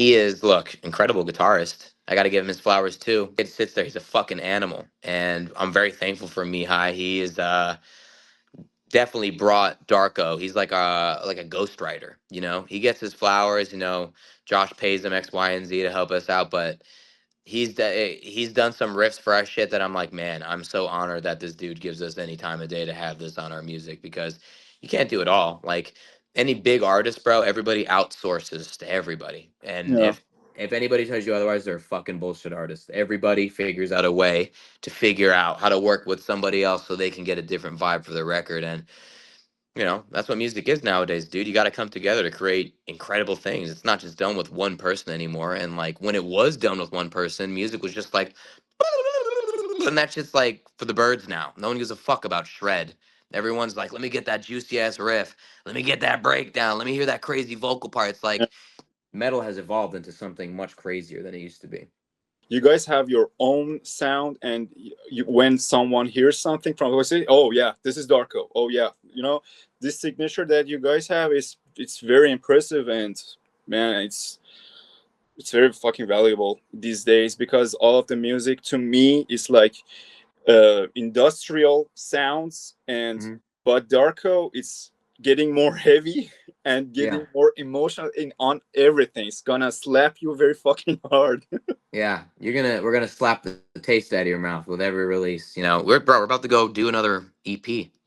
he is, incredible guitarist. I got to give him his flowers too. It sits there. He's a fucking animal, and I'm very thankful for Mihai. He is definitely brought Darko. He's like a ghostwriter. He gets his flowers. Josh pays him X, Y, and Z to help us out, but he's done some riffs for our shit that I'm like, man, I'm so honored that this dude gives us any time of day to have this on our music, because you can't do it all. Like any big artist, bro, everybody outsources to everybody. And Yeah. if anybody tells you otherwise, they're a fucking bullshit artist. Everybody figures out a way to figure out how to work with somebody else so they can get a different vibe for their record. And that's what music is nowadays, dude. You got to come together to create incredible things. It's not just done with one person anymore. And like when it was done with one person, music was just like, and that's just like for the birds now. No one gives a fuck about shred. Everyone's like, let me get that juicy ass riff. Let me get that breakdown. Let me hear that crazy vocal part. It's like metal has evolved into something much crazier than it used to be. You guys have your own sound, and when someone hears something from us, say, oh yeah, this is Darko. Oh yeah, this signature that you guys have it's very impressive, and man, it's very fucking valuable these days, because all of the music to me is like industrial sounds, and but Darko, it's getting more heavy and getting more emotional on everything. It's gonna slap you very fucking hard. Yeah, we're gonna slap the taste out of your mouth with every release. We're about to go do another EP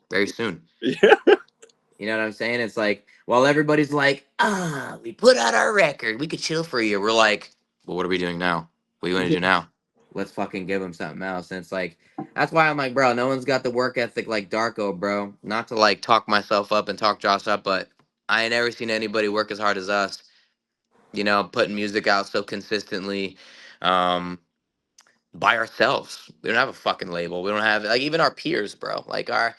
very soon. Yeah. You know what I'm saying? It's like, while everybody's like, we put out our record, we could chill for a year. We're like, well, what are we doing now? What do you want to do now? Let's fucking give them something else. And it's like, that's why I'm like, bro, no one's got the work ethic like Darko, bro. Not to like talk myself up and talk Josh up, but I ain't never seen anybody work as hard as us. You know, putting music out so consistently. Um, by ourselves. We don't have a fucking label. We don't have like even our peers, bro. Like our,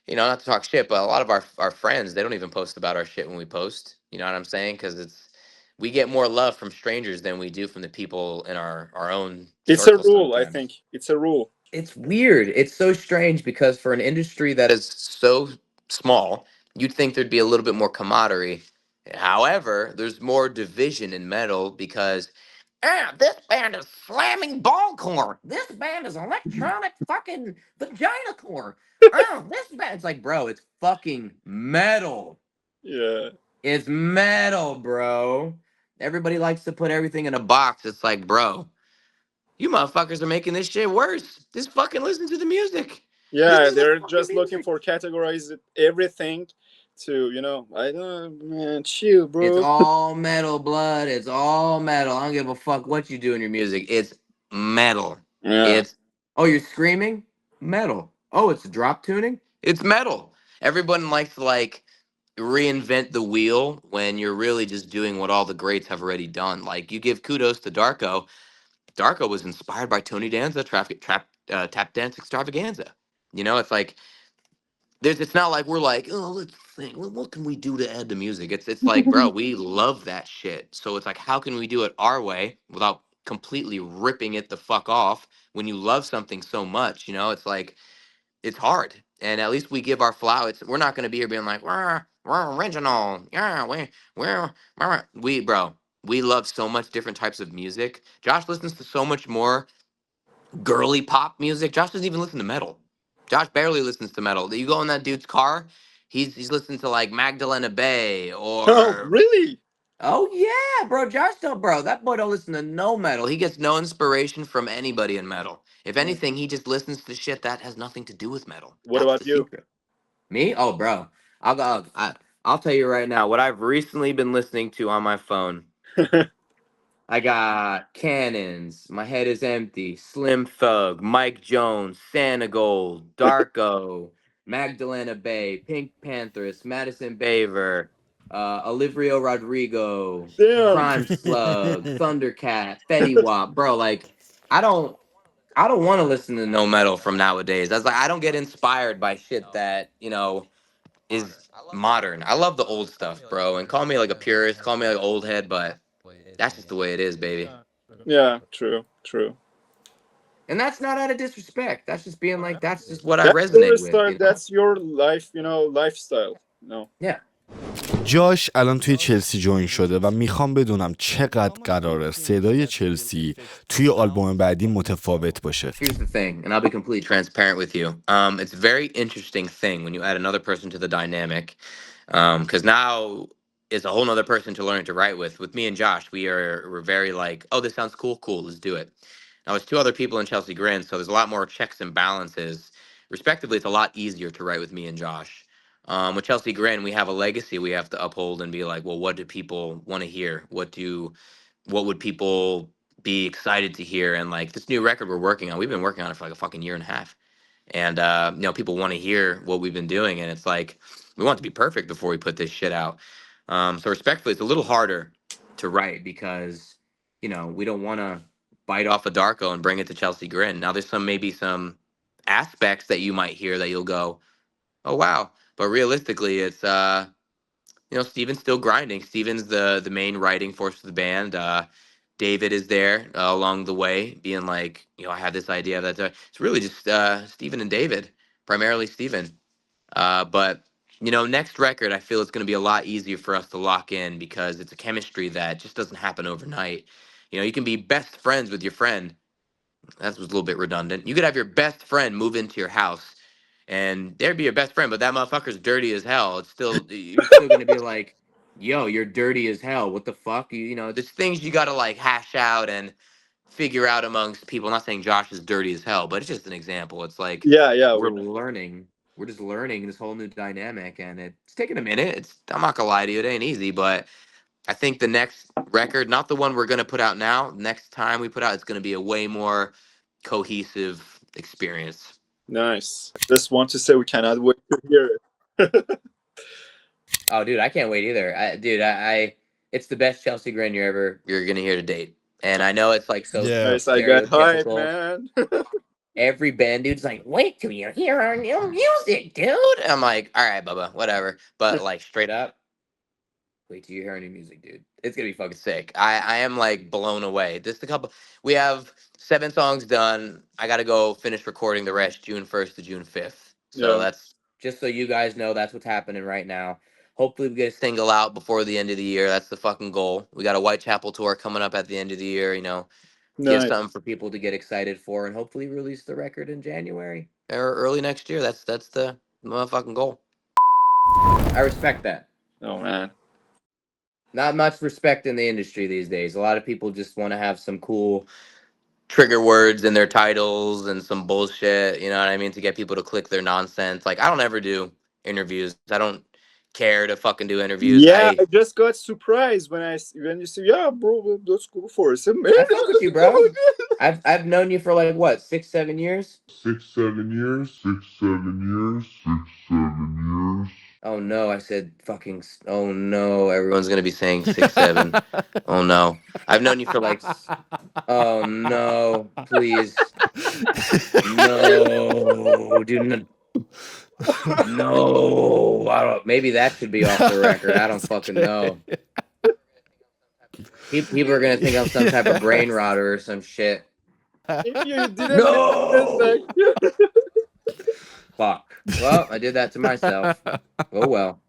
you know, not to talk shit, but a lot of our friends, they don't even post about our shit when we post. You know what I'm saying? Because it's we get more love from strangers than we do from the people in our own It's a circle rule, I sometimes. think. It's a rule. It's weird. It's so strange because for an industry that is so small, you'd think there'd be a little bit more camaraderie. However, there's more division in metal because this band is slamming ballcore. This band is electronic fucking vagina core. This band. It's like, bro, it's fucking metal. Yeah. It's metal, bro. Everybody likes to put everything in a box. It's like, bro, you motherfuckers are making this shit worse. Just fucking listen to the music. Yeah, Listen to the they're fucking just looking music. for categorize everything to, you know, I don't, man, chill, It's bro. all metal, blood. It's all metal. I don't give a fuck what you do in your music. It's metal. Yeah. It's, oh, you're screaming? Metal. Oh, it's drop tuning? It's metal. Everyone likes to like reinvent the wheel when you're really just doing what all the greats have already done. Like you give kudos to Darko. Darko was inspired by Tony Danza, Tap Dance Extravaganza. You know, it's like it's not like we're like, oh, let's think, what can we do to add to music? It's like, bro, we love that shit. So it's like, how can we do it our way without completely ripping it the fuck off? When you love something so much, you know, it's like it's hard. And at least we give our flowers. We're not gonna be here being like, we're original. Yeah, we bro. We love so much different types of music. Josh listens to so much more girly pop music. Josh doesn't even listen to metal. Josh barely listens to metal. You go in that dude's car, he's listening to like Magdalena Bay Oh, or really? oh yeah, bro. Josh don't bro. That boy don't listen to no metal. He gets no inspiration from anybody in metal. If anything, he just listens to shit that has nothing to do with metal. What That's the about you? secret. Me? Oh, bro. I'll go. I'll tell you right now what I've recently been listening to on my phone. I got Cannons, My Head is Empty, Slim Thug, Mike Jones, Santa Gold, Darko, Magdalena Bay, Pink Panthers, Madison Baver, Olivrio Rodrigo, Damn. Crime Slug, Thundercat, Fetty Wap. Bro, like, I don't want to listen to no metal from nowadays. That's like I don't get inspired by shit that, you know, is modern. I love the old stuff, bro. And call me like a purist, call me like old head, but that's just the way it is, baby. Yeah, true, true. And that's not out of disrespect. That's just being like, that's just what I That's your resonate with, style. you know? That's your life, you know, lifestyle. No. Yeah. جاش الان توی چلسی جوین شده و میخوام بدونم چقدر قراره صدای چلسی توی آلبوم بعدی متفاوت باشه. Here's the thing, and I'll be completely transparent with you. It's a very interesting thing when you add another person to the dynamic, because now it's a whole nother person to learn to write with. With me and Josh, we're very like, oh, this sounds cool, let's do it. Now there's two other people in Chelsea Grin, so there's a lot more checks and balances. Respectively, it's a lot easier to write with me and Josh. With Chelsea Grin, we have a legacy we have to uphold and be like, well, what do people want to hear? What would people be excited to hear? And like this new record we're working on, we've been working on it for like a fucking year and a half. And you know, people want to hear what we've been doing, and it's like we want it to be perfect before we put this shit out. So respectfully, it's a little harder to write because, you know, we don't want to bite off a Darko and bring it to Chelsea Grin. Now there's maybe some aspects that you might hear that you'll go, oh wow. But realistically, it's you know, Steven's still grinding. Steven's the main writing force of the band. David is there along the way, being like, you know, I have this idea that it's really just Steven and David, primarily Steven. But you know, next record, I feel it's going to be a lot easier for us to lock in because it's a chemistry that just doesn't happen overnight. You know, you can be best friends with your friend. That was a little bit redundant. You could have your best friend move into your house and there'd be your best friend, but that motherfucker's dirty as hell. It's still you're still gonna be like, yo, you're dirty as hell. What the fuck? You know, there's things you gotta like hash out and figure out amongst people. I'm not saying Josh is dirty as hell, but it's just an example. It's like Yeah, yeah. we're learning. we're just learning this whole new dynamic, and it's taking a minute. I'm not gonna lie to you, it ain't easy, but I think the next record, not the one we're gonna put out now, next time we put out, it's gonna be a way more cohesive experience. Nice. Just want to say we cannot wait to hear it. Oh, dude, I can't wait either. I it's the best Chelsea Grin you're gonna hear to date, and I know it's like so Yeah. Nice, I got hype, stereotypical. man. Every band dude's like, wait till you hear our new music, dude. I'm like, all right, Bubba, whatever. But like straight up, wait till you hear our new music, dude. It's gonna be fucking sick. I am like blown away. Just a couple. We have 7 songs done. I gotta go finish recording the rest June 1st to June 5th. So Yeah. that's just so you guys know that's what's happening right now. Hopefully we get a single out before the end of the year. That's the fucking goal. We got a Whitechapel tour coming up at the end of the year, you know. Give Nice. something for people to get excited for, and hopefully release the record in January or early next year. That's the motherfucking goal. I respect that. Oh man. Not much respect in the industry these days. A lot of people just want to have some cool trigger words in their titles and some bullshit, you know what I mean, to get people to click their nonsense. Like, I don't ever do interviews. I don't care to fucking do interviews. Yeah, I just got surprised when you said, yeah, bro, let's go for it. Man, I fuck with you, bro. I've known you for like what, 6-7 years? 6-7 years. 6-7 years. 6-7 years. Oh no, I said fucking. Oh no, everyone's gonna be saying 6-7. Oh no, I've known you for like. Oh no, please. No, dude. No, I don't. Maybe that should be off the record. I don't fucking know. People are gonna think I'm some type of brain rotter or some shit. If you didn't No! Fuck. Well, I did that to myself. Oh well.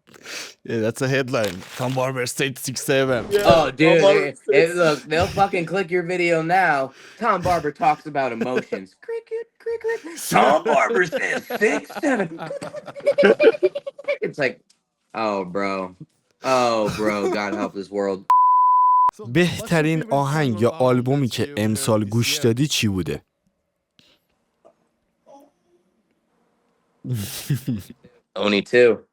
Yeah, that's a headline. Tom Barber State 6-7. Yeah, Oh, dude, Tom Barber look, they'll fucking click your video now. Tom Barber talks about emotions. Cricket, cricket. Tom Barber says 6-7. It's like, oh, bro. Oh, bro, God help this world. بهترین آهنگ یا آلبومی که امسال گوش دادی چی بوده؟ Oni 2.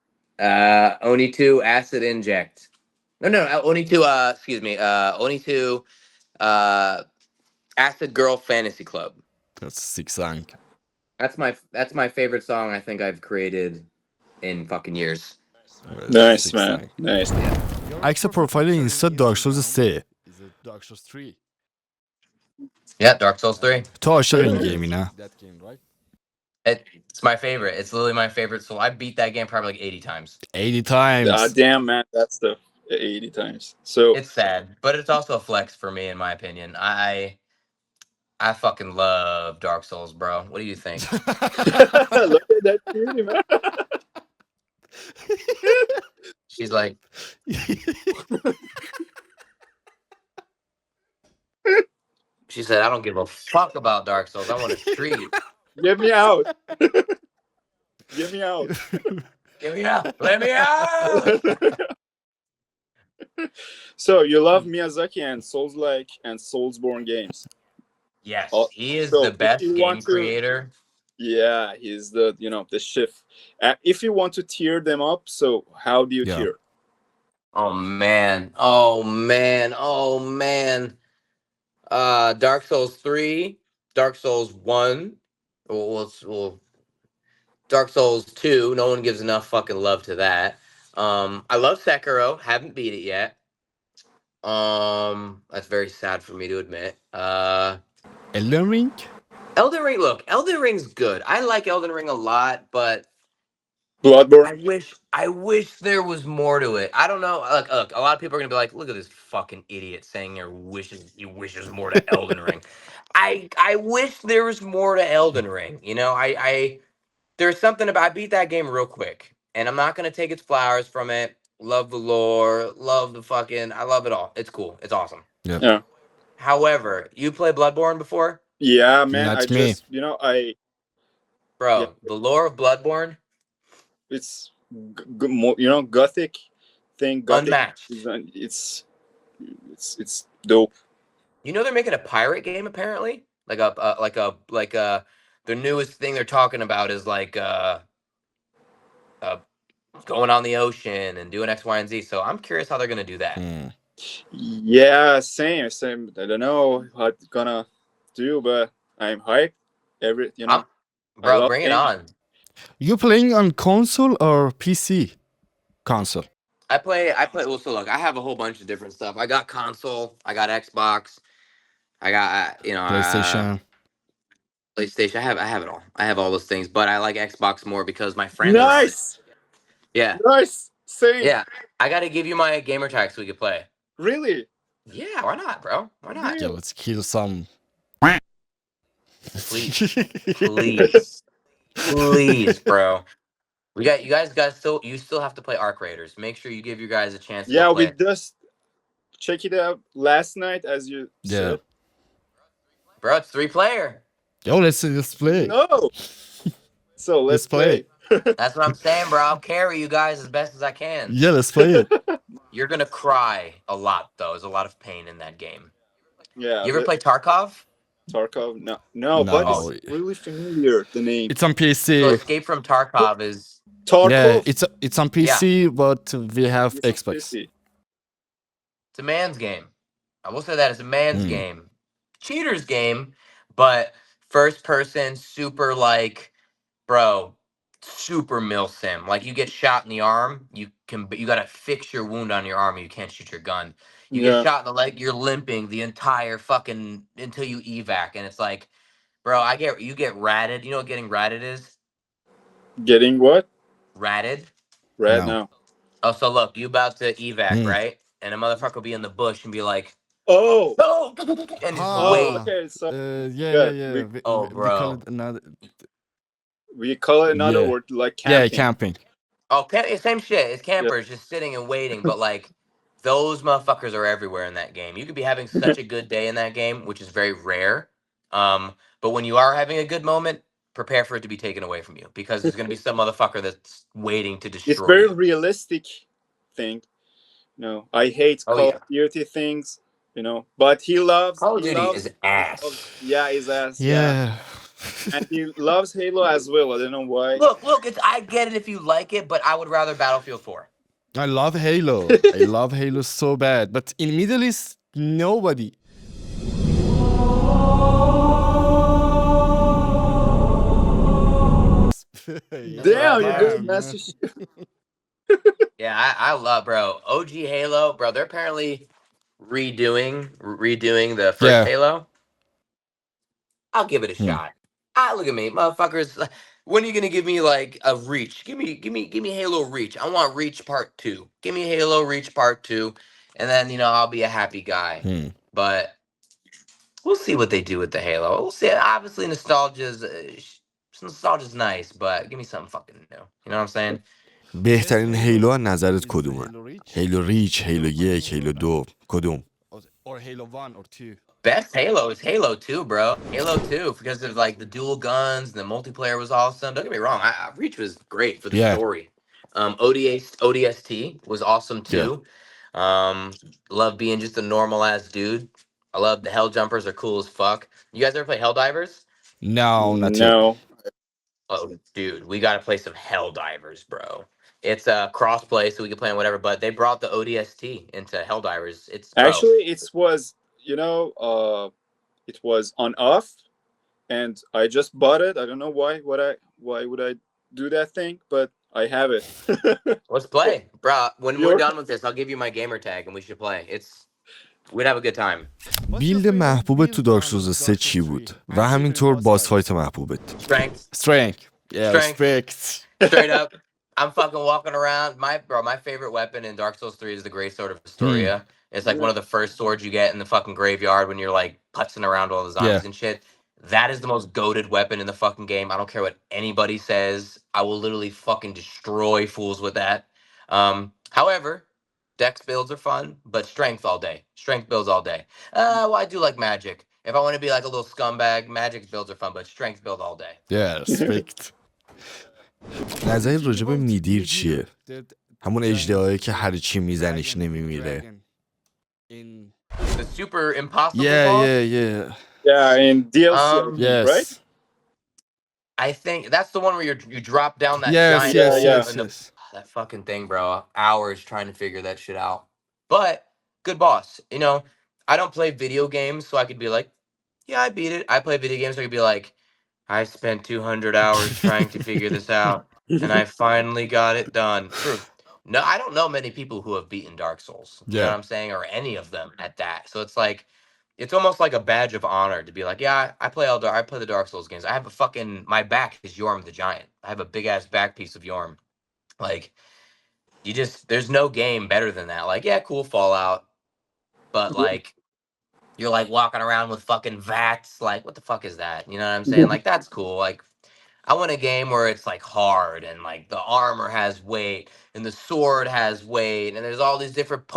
Oni 2 Acid Inject. No, Oni 2, excuse me. Oni 2 Acid Girl Fantasy Club. That's a sick song. That's my favorite song I think I've created in fucking years. Nice, man. Nice. عکس پروفایل اینستا دارک سولز 3. Yeah, Dark Souls 3. تو عاشق این گیمی نه؟ It's my favorite. It's literally my favorite. So I beat that game probably like 80 times. 80 times. Damn, man, that's the 80 times. So It's sad, but it's also a flex for me, in my opinion. I fucking love Dark Souls, bro. What do you think? look at that cutie, man. She's like, she said, I don't give a fuck about Dark Souls. I want a treat. Get me out. Get me out. Get me out. Let me out. So you love Miyazaki and Soulslike and Soulsborne games. Yes, Oh, he is so the best if you game want to- creator. Yeah, he's the the chef. If you want to tear them up, so how do you Yeah. tear? Oh man. Oh man. Oh man. Dark Souls 3, Dark Souls 1, well, Dark Souls 2, no one gives enough fucking love to that. I love Sekiro, haven't beat it yet. That's very sad for me to admit. Elden Ring? Elden Ring, look, Elden Ring's good. I like Elden Ring a lot, but Bloodborne. I wish there was more to it. I don't know. Look, a lot of people are gonna be like, look at this fucking idiot saying he wishes more to Elden Ring. I wish there was more to Elden Ring. You know, there's something about, I beat that game real quick, and I'm not gonna take its flowers from it. Love the lore, love the fucking, I love it all. It's cool. It's awesome. Yep. Yeah. However, you played Bloodborne before? Yeah, man. That's I me. just Bro, Yeah. the lore of Bloodborne, it's gothic thing. Gothic unmatched. It's dope. You know they're making a pirate game apparently? Like the newest thing they're talking about is like going on the ocean and doing X, Y, and Z. So I'm curious how they're gonna do that. Yeah, same. I don't know how it's gonna do, but I'm hyped. Bro, I love bring it games. on. You playing on console or PC? Console. I play. Well, so look, I have a whole bunch of different stuff. I got console. I got Xbox. I got PlayStation. PlayStation. I have it all. I have all those things, but I like Xbox more because my friends are on it. Nice, Yeah, nice, same. yeah. I got to give you my gamer tag so we can play. Really? Yeah, why not, bro? Why not? Yeah, let's kill some. Please, please, please, bro. You guys got you still have to play Arc Raiders. Make sure you give you guys a chance. Yeah, to we play. just check it out last night, as you said. Bro, it's 3-player. Yo, let's play. No. So let's play. That's what I'm saying, bro. I'll carry you guys as best as I can. Yeah, let's play it. You're gonna cry a lot, though. There's a lot of pain in that game. Yeah. You ever play Tarkov? Tarkov? No, but it's really familiar, the name. It's on PC. So Escape from Tarkov is Tarkov? Yeah, it's on PC, but we have Xbox. It's a man's game. I will say that it's a man's game. Cheater's game, but first person, super like, bro, super milsim. Like you get shot in the arm, you gotta fix your wound on your arm, or you can't shoot your gun. You get shot in the leg, you're limping the entire fucking until you evac, and it's like, bro, you get ratted. You know what getting ratted is? Getting what? Ratted. No. Oh, so look, you about to evac, right? And a motherfucker will be in the bush and be like, oh, and just wait. Okay, so yeah. Oh, bro. We call it another word, like camping. Yeah, camping. Oh, same shit. It's campers just sitting and waiting, but like those motherfuckers are everywhere in that game. You could be having such a good day in that game, which is very rare. But when you are having a good moment, prepare for it to be taken away from you because there's gonna be some motherfucker that's waiting to destroy. It's very realistic thing. No, I hate Call of Duty things, but he loves Call of Duty is ass. Yeah, his ass. Yeah. And he loves Halo as well. I don't know why. Look, I get it if you like it, but I would rather Battlefield 4. I love Halo. I love Halo so bad. But in Middle East, nobody. Damn, you good message. Yeah, I love, bro. OG Halo, bro. They're apparently redoing the first Halo. I'll give it a shot. Look at me, motherfuckers. When are you gonna give me like a Reach? Give me Halo Reach. I want Reach Part 2. Give me Halo Reach Part 2, and then I'll be a happy guy. But we'll see what they do with the Halo. We'll see. Obviously, nostalgia's nice, but give me something fucking new. You know what I'm saying? بهترین هیلو از نظرت کدومه؟ هیلو ریچ، هیلو 1، هیلو 2، کدوم؟ Or Halo 1 or 2. Best Halo is Halo 2, bro. Halo 2 because of like the dual guns, the multiplayer was awesome. Don't get me wrong, Reach was great for the story. ODST was awesome too. Love being just a normal ass dude. I love the Hell Jumpers are cool as fuck. You guys ever play Helldivers? No, not yet. Oh, dude, we gotta play some Helldivers, bro. It's a cross-play, so we can play on whatever. But they brought the ODST into Helldivers. Actually, it was it was on off, and I just bought it. I don't know why. Why would I do that thing? But I have it. Let's play, bro. When we're done with this, I'll give you my gamer tag, and we should play. We'd have a good time. بیلد محبوبت تو دارک سوز 3 چی بود؟ و همینطور باس فایت محبوبت. Strength. Yeah, respect. Straight up. I'm fucking walking around. My favorite weapon in Dark Souls 3 is the Greatsword of Historia. It's like one of the first swords you get in the fucking graveyard when you're like putzing around all the zombies and shit. That is the most goated weapon in the fucking game. I don't care what anybody says. I will literally fucking destroy fools with that. However, dex builds are fun, but strength all day. Strength builds all day. Well, I do like magic. If I want to be like a little scumbag, magic builds are fun, but strength build all day. Yeah, respect. نظرت راجع به میدیر چیه؟ همون اژدهایی که هر چی میزنیش نمیمیره. The super impossible Yeah, boss? yeah. Yeah, in DLC, yes. right? I think that's the one where you drop down that Yes, giant yes, hole yes, in the yes. that fucking thing, bro. Hours trying to figure that shit out. But good boss. You know, I don't play video games, so I could be like, yeah, I beat it. I play video games, so I could be like, I spent 200 hours trying to figure this out, and I finally got it done. True. No, I don't know many people who have beaten Dark Souls. You know Yeah. what I'm saying, or any of them at that. So it's like, it's almost like a badge of honor to be like, yeah, I play I play the Dark Souls games. I have a fucking my back is Yorm the Giant. I have a big ass back piece of Yorm. Like, there's no game better than that. Like, yeah, cool Fallout, but like you're like walking around with fucking vats. Like, what the fuck is that? You know what I'm saying? Like, that's cool. Like, I want a game where it's like hard and like the armor has weight and the sword has weight and there's all these different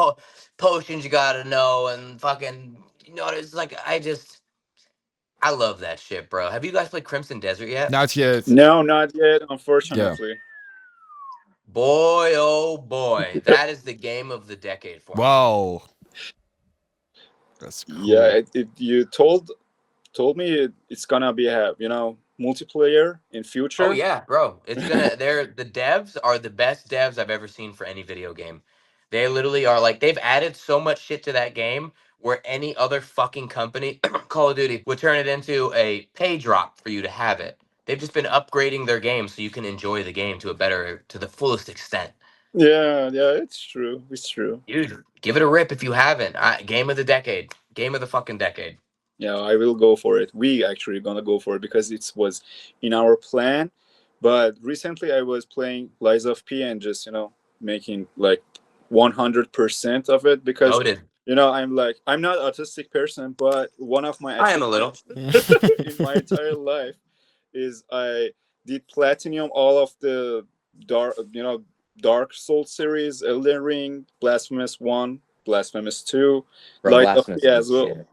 potions you gotta know and fucking, you know, it's like I love that shit, bro. Have you guys played Crimson Desert yet? Not yet. No, not yet, Yeah. unfortunately. Boy, oh boy, that is the game of the decade for me. Wow. That's cool. Yeah, you told me it's gonna be multiplayer in future. Oh yeah, bro. It's gonna the devs are the best devs I've ever seen for any video game. They literally are like they've added so much shit to that game where any other fucking company, Call of Duty, would turn it into a pay drop for you to have it. They've just been upgrading their game so you can enjoy the game to the fullest extent. Yeah, it's true. It's true. Dude, give it a rip if you haven't. Game of the decade. Game of the fucking decade. Yeah, I will go for it. We actually gonna go for it because it was in our plan. But recently I was playing Lies of P and just, making like 100% of it because Noted. I'm not autistic person, but one of my I am a little. in my entire life is I did platinum all of the Dark Souls series, Elden Ring, Blasphemous 1, Blasphemous 2, Bro, Light of Blasphemous P as well. shit.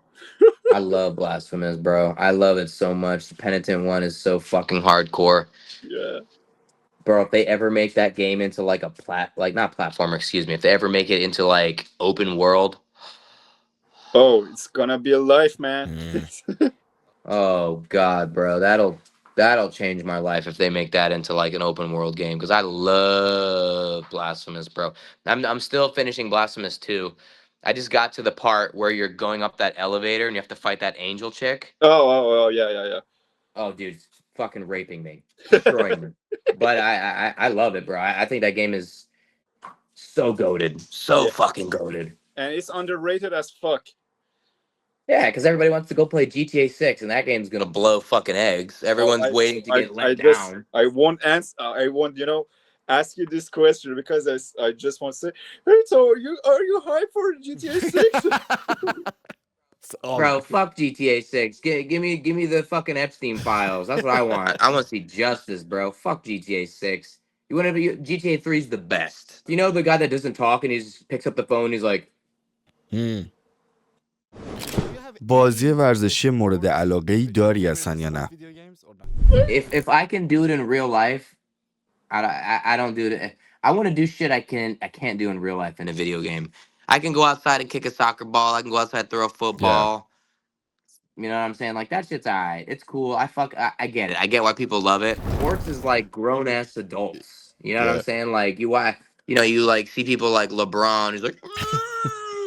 I love Blasphemous, bro. I love it so much. The Penitent one is so fucking hardcore. Yeah. Bro, if they ever make that game into like a not platformer, excuse me. If they ever make it into like open world. Oh, it's gonna be a life, man. Oh god, bro. That'll change my life if they make that into like an open world game because I love Blasphemous, bro. I'm still finishing Blasphemous 2. I just got to the part where you're going up that elevator and you have to fight that angel chick. Oh, yeah. Oh, dude, it's fucking raping me, destroying me. But I love it, bro. I think that game is so goated, fucking goated. And it's underrated as fuck. Yeah, because everybody wants to go play GTA 6, and that game's gonna blow fucking eggs. Everyone's waiting to get let down. I won't answer. I won't, ask you this question because I just want to say, hey, so are you hyped for GTA 6? Bro, fuck GTA 6. Give me the fucking Epstein files. That's what I want. I want to see justice, bro. Fuck GTA 6. You want to be GTA 3 is the best. You know the guy that doesn't talk and he just picks up the phone. He's like, بازی ورزشی مورد علاقه‌ای داری اصلا یا نه؟ If I can do it in real life, I don't do it. I want to do shit I can't do in real life in a video game. I can go outside and kick a soccer ball. I can go outside and throw a football. Yeah. You know what I'm saying? Like, that shit's alright. It's cool. I get it. I get why people love it. Sports is like grown ass adults. You know what I'm saying? Like, you like see people like LeBron. He's like,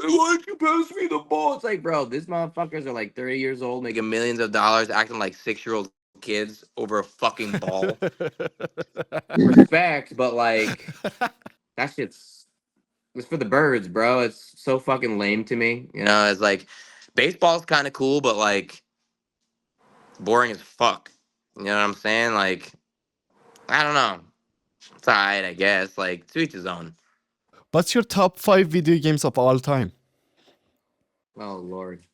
why don't you pass me the ball? It's like, bro, these motherfuckers are like 30 years old, making millions of dollars, acting like 6-year-old kids over a fucking ball. Respect, but like, that shit's for the birds, bro. It's so fucking lame to me. You know, it's like, baseball's kind of cool, but like, boring as fuck. You know what I'm saying? Like, I don't know. It's alright, I guess. Like, to each his own. What's your top 5 video games of all time? Oh, Lord.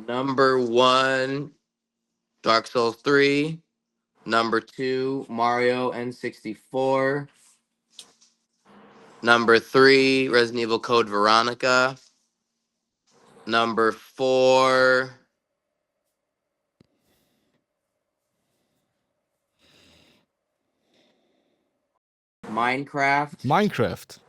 Number 1, Dark Souls 3. Number 2, Mario N64. Number 3, Resident Evil Code Veronica. Number 4, Minecraft.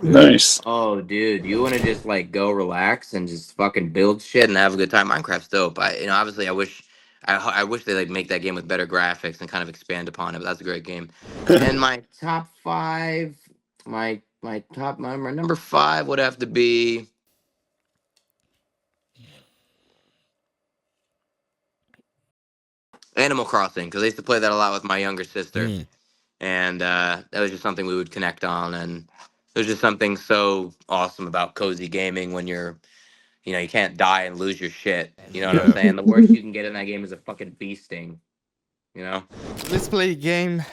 Nice. Oh, dude, you want to just like go relax and just fucking build shit and have a good time? Minecraft's dope. Obviously, I wish I wish they like make that game with better graphics and kind of expand upon it. But that's a great game. And my top five, my number five would have to be Animal Crossing, because I used to play that a lot with my younger sister, and that was just something we would connect on, and there's just something so awesome about cozy gaming when you're, you know, you can't die and lose your shit. You know what I'm saying? The worst you can get in that game is a fucking bee sting. You know? Let's play a game.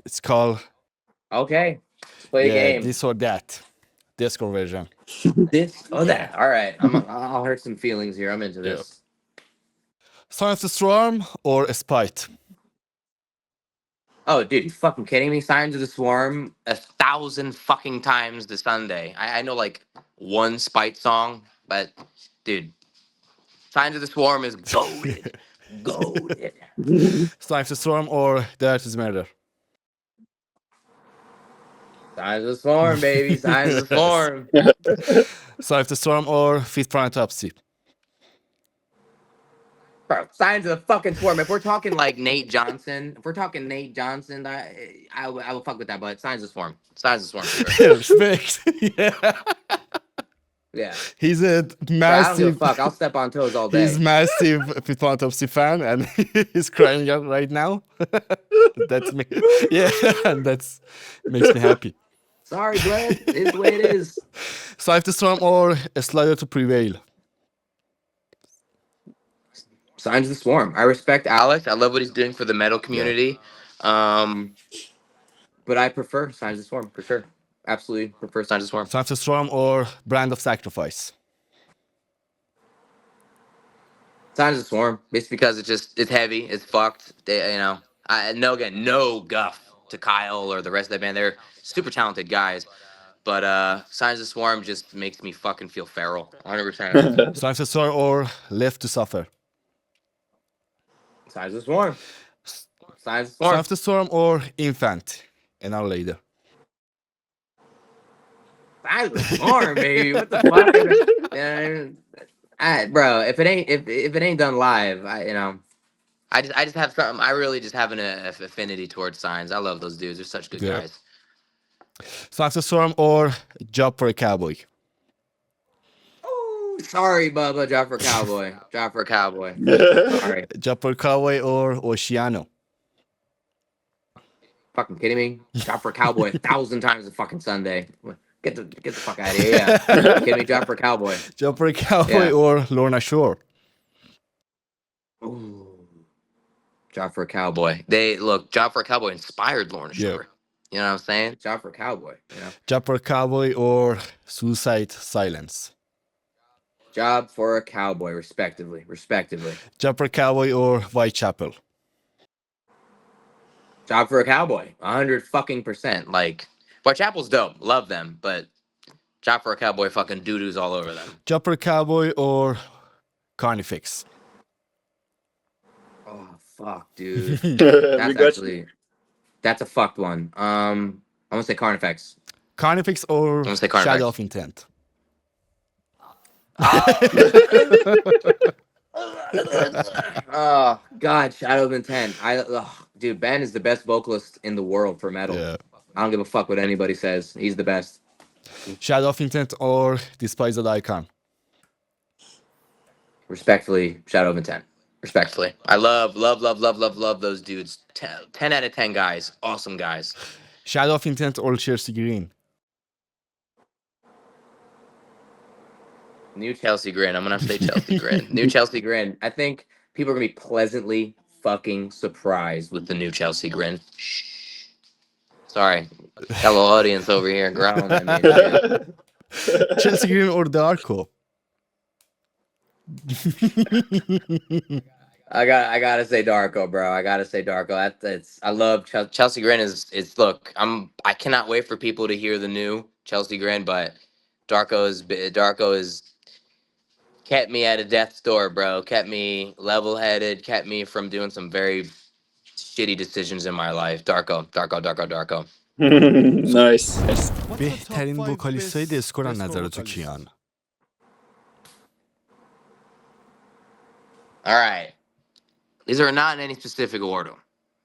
It's called Okay, let's play a game. This or That. Deathcore version. This or that. All right, I'll hurt some feelings here. I'm into this. Sign of the Swarm or Spite? Oh, dude, you fucking kidding me? Signs of the Swarm 1,000 fucking times the Sunday. I know like one Spite song, but dude, Signs of the Swarm is goated. Goated. Sign of the Swarm or That is Murder? Signs of the Swarm, baby. Signs of the Swarm. Sign of the Swarm or Fifth Prime Autopsy? Bro, Signs of the fucking Swarm. If we're talking like Nate Johnson, I will fuck with that, but Signs of the Swarm. Signs of the Swarm. For sure. Respect. Yeah. He's a I don't give massive. a fuck. I'll step on toes all day. He's massive Fifth Prime Autopsy fan, and he's crying out right now. That's me. Yeah, and that's makes me happy. Sorry, Glenn. It's the way it is. Sign of the Storm or Slider to Prevail? Signs of the Swarm. I respect Alex. I love what he's doing for the metal community. But I prefer Signs of the Swarm for sure. Absolutely prefer Signs of the Swarm. Sign of the Storm or Brand of Sacrifice? Signs of the Swarm. Just because it's heavy, it's fucked. You know, no guff to Kyle or the rest of the band. They're super talented guys. But Signs of the Swarm just makes me fucking feel feral. 100%. Sign of the Storm or Left to Suffer? Signs of the Swarm. Signs of the Sign Swarm. of the Storm or Infant? An hour later. Signs of the Swarm, baby. What the fuck? Bro, if it ain't done live, I just have something. I really just have an affinity towards Signs. I love those dudes. They're such good guys. Sign of the Storm or Job for a Cowboy? Oh, sorry, Bubba. Job for a Cowboy. Job for a Cowboy. Sorry. Job for a Cowboy or Oceano? Fucking kidding me? Job for a Cowboy 1,000 times a fucking Sunday. Get the fuck out of here. Yeah. Kidding me? Job for a Cowboy. Job for a Cowboy or Lorna Shore? Ooh. Job for a Cowboy. Job for a Cowboy inspired Lorna Shore. You know what I'm saying? Job for a Cowboy. You know? Job for a Cowboy or Suicide Silence? Job for a Cowboy, respectively. Job for a Cowboy or Whitechapel? Job for a Cowboy, 100%. Like, Whitechapel's dope, love them, but Job for a Cowboy fucking doo-doos all over them. Job for a Cowboy or Carnifex? Oh fuck, dude. That's a fucked one. I'm gonna say Carnifex. Carnifex or I'm gonna say Carnifex. Shadow of Intent? Oh God, Shadow of Intent. Dude, Ben is the best vocalist in the world for metal. Yeah. I don't give a fuck what anybody says. He's the best. Shadow of Intent or Despised Icon? Respectfully, Shadow of Intent. Respectfully. I love those dudes. 10 out of 10 guys. Awesome guys. Shadow of Intent or Chelsea Grin? New Chelsea Grin. I'm gonna say Chelsea Grin. New Chelsea Grin. I think people are gonna be pleasantly fucking surprised with the new Chelsea Grin. Shh. Sorry, hello audience over here growling at me. Chelsea Grin or Darko? I gotta say Darko, bro. I gotta say Darko. I love Chelsea Grin. Look, I cannot wait for people to hear the new Chelsea Grin, but Darko is kept me at a death's door, bro. Kept me level-headed. Kept me from doing some very shitty decisions in my life. Darko. Nice. بهترین وکالیست های دسکور از نظر تو کیان؟ All right. These are not in any specific order.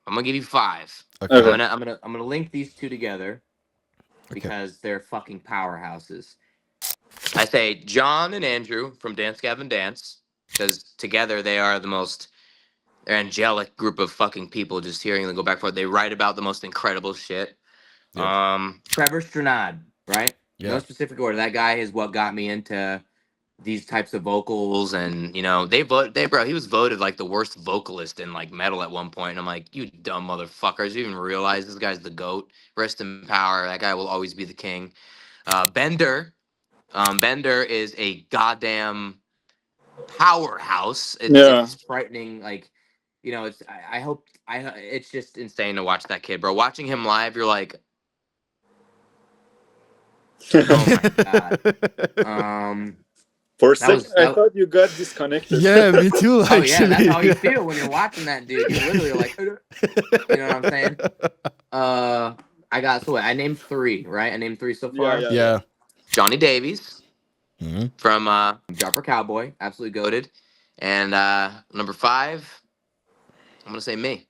I'm gonna give you 5. Okay. Okay. I'm gonna link these 2 together because they're fucking powerhouses. I say John and Andrew from Dance Gavin Dance, because together they are the most they're angelic group of fucking people. Just hearing them go back and forth, they write about the most incredible shit. Yeah. Trevor Stranad, right? Yeah. No specific order. That guy is what got me into these types of vocals, and you know he was voted like the worst vocalist in like metal at one point, and I'm like, you dumb motherfuckers, you even realize this guy's the GOAT. Rest in power. That guy will always be the king. Bender is a goddamn powerhouse. It's frightening. Like, you know, it's just insane to watch that kid, bro. Watching him live, you're like, oh my god. For a second, I thought you got disconnected. Yeah, me too. Oh Actually. yeah, that's how you feel when you're watching that dude. You're literally like, you know what I'm saying? I named 3, right? I named 3 so far. Yeah. Johnny Davies Mm-hmm. from Jumper Cowboy, absolutely goated. And number 5, I'm gonna say me,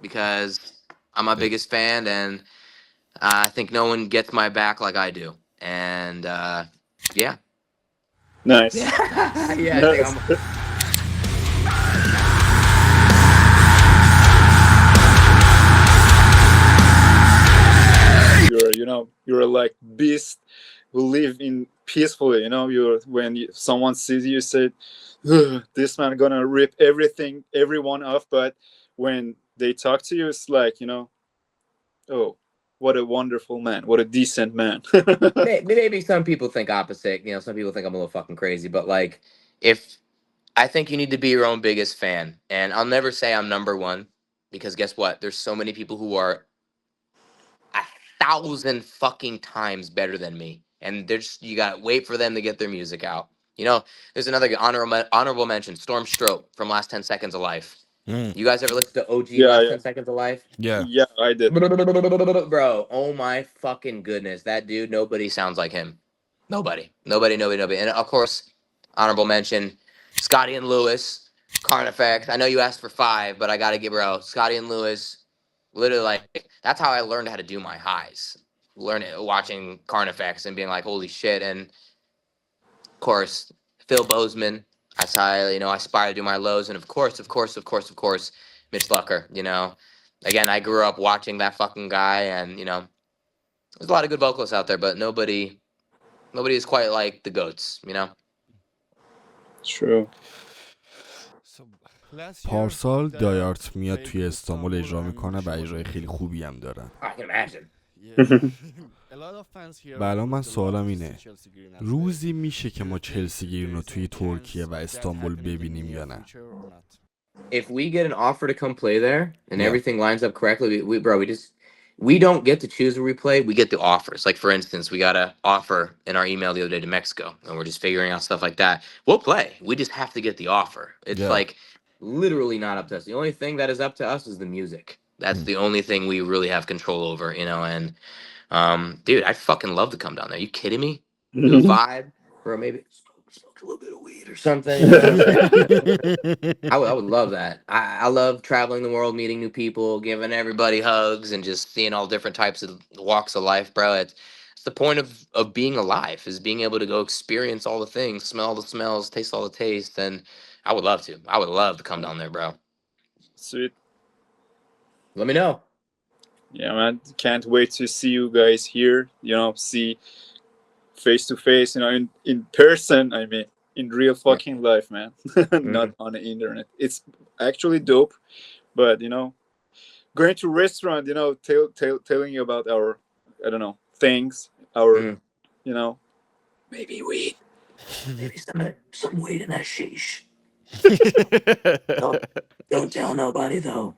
because I'm my biggest fan, and I think no one gets my back like I do. And yeah. Nice. Yeah, I think you're like beast who live in peacefully. You know, someone sees you, say, "This man gonna rip everyone off," but when they talk to you, it's like, you know, oh, what a wonderful man, what a decent man. Maybe some people think opposite. You know, some people think I'm a little fucking crazy, but like, I think you need to be your own biggest fan, and I'll never say I'm number 1, because guess what? There's so many people who are 1,000 fucking times better than me, and you gotta wait for them to get their music out. You know, there's another honorable mention, Storm Stroke from Last 10 Seconds of Life. You guys ever listen to OG Last 10 Seconds of Life? Yeah. Yeah, I did. Bro, oh my fucking goodness. That dude, nobody sounds like him. Nobody. And of course, honorable mention, Scotty and Lewis, Carnifex. I know you asked for 5, but I gotta give, bro, Scotty and Lewis, literally, like, that's how I learned how to do my highs. Watching Carnifex and being like, holy shit. And of course, Phil Bozeman. That's how I aspire to do my lows. And of course, Mitch Lucker, you know. Again, I grew up watching that fucking guy, and, you know, there's a lot of good vocalists out there, but nobody is quite like the GOATs, you know. True. پارسال دایارت میاد توی استانبول اجرا میکنه و اجرای خیلی خوبی هم دارن. I can imagine. و الان من سوالم اینه، روزی میشه که ما چلسی گرین رو توی ترکیه و استانبول ببینیم یا نه؟ If we get an offer to come play there and everything lines up correctly, we don't get to choose where we play. We get the offers. Like, for instance, we got an offer in our email the other day to Mexico, and we're just figuring out stuff like that. We'll play. We just have to get the offer. It's like literally not up to us. The only thing that is up to us is the music. That's the only thing we really have control over, you know. And dude, I fucking love to come down there. Are you kidding me? The vibe, bro. Maybe smoke a little bit of weed or something. I would love that. I love traveling the world, meeting new people, giving everybody hugs, and just seeing all different types of walks of life, bro. It's the point of being alive, is being able to go experience all the things, smell all the smells, taste all the tastes, and I would love to. I would love to come down there, bro. Sweet. Let me know. Yeah, man. Can't wait to see you guys here. You know, see face to face. You know, in person. I mean, in real fucking life, man. Not on the internet. It's actually dope. But you know, going to restaurant. You know, telling you about our, I don't know, things. Our, you know, maybe weed. Maybe some weed in that sheesh. Don't tell nobody though.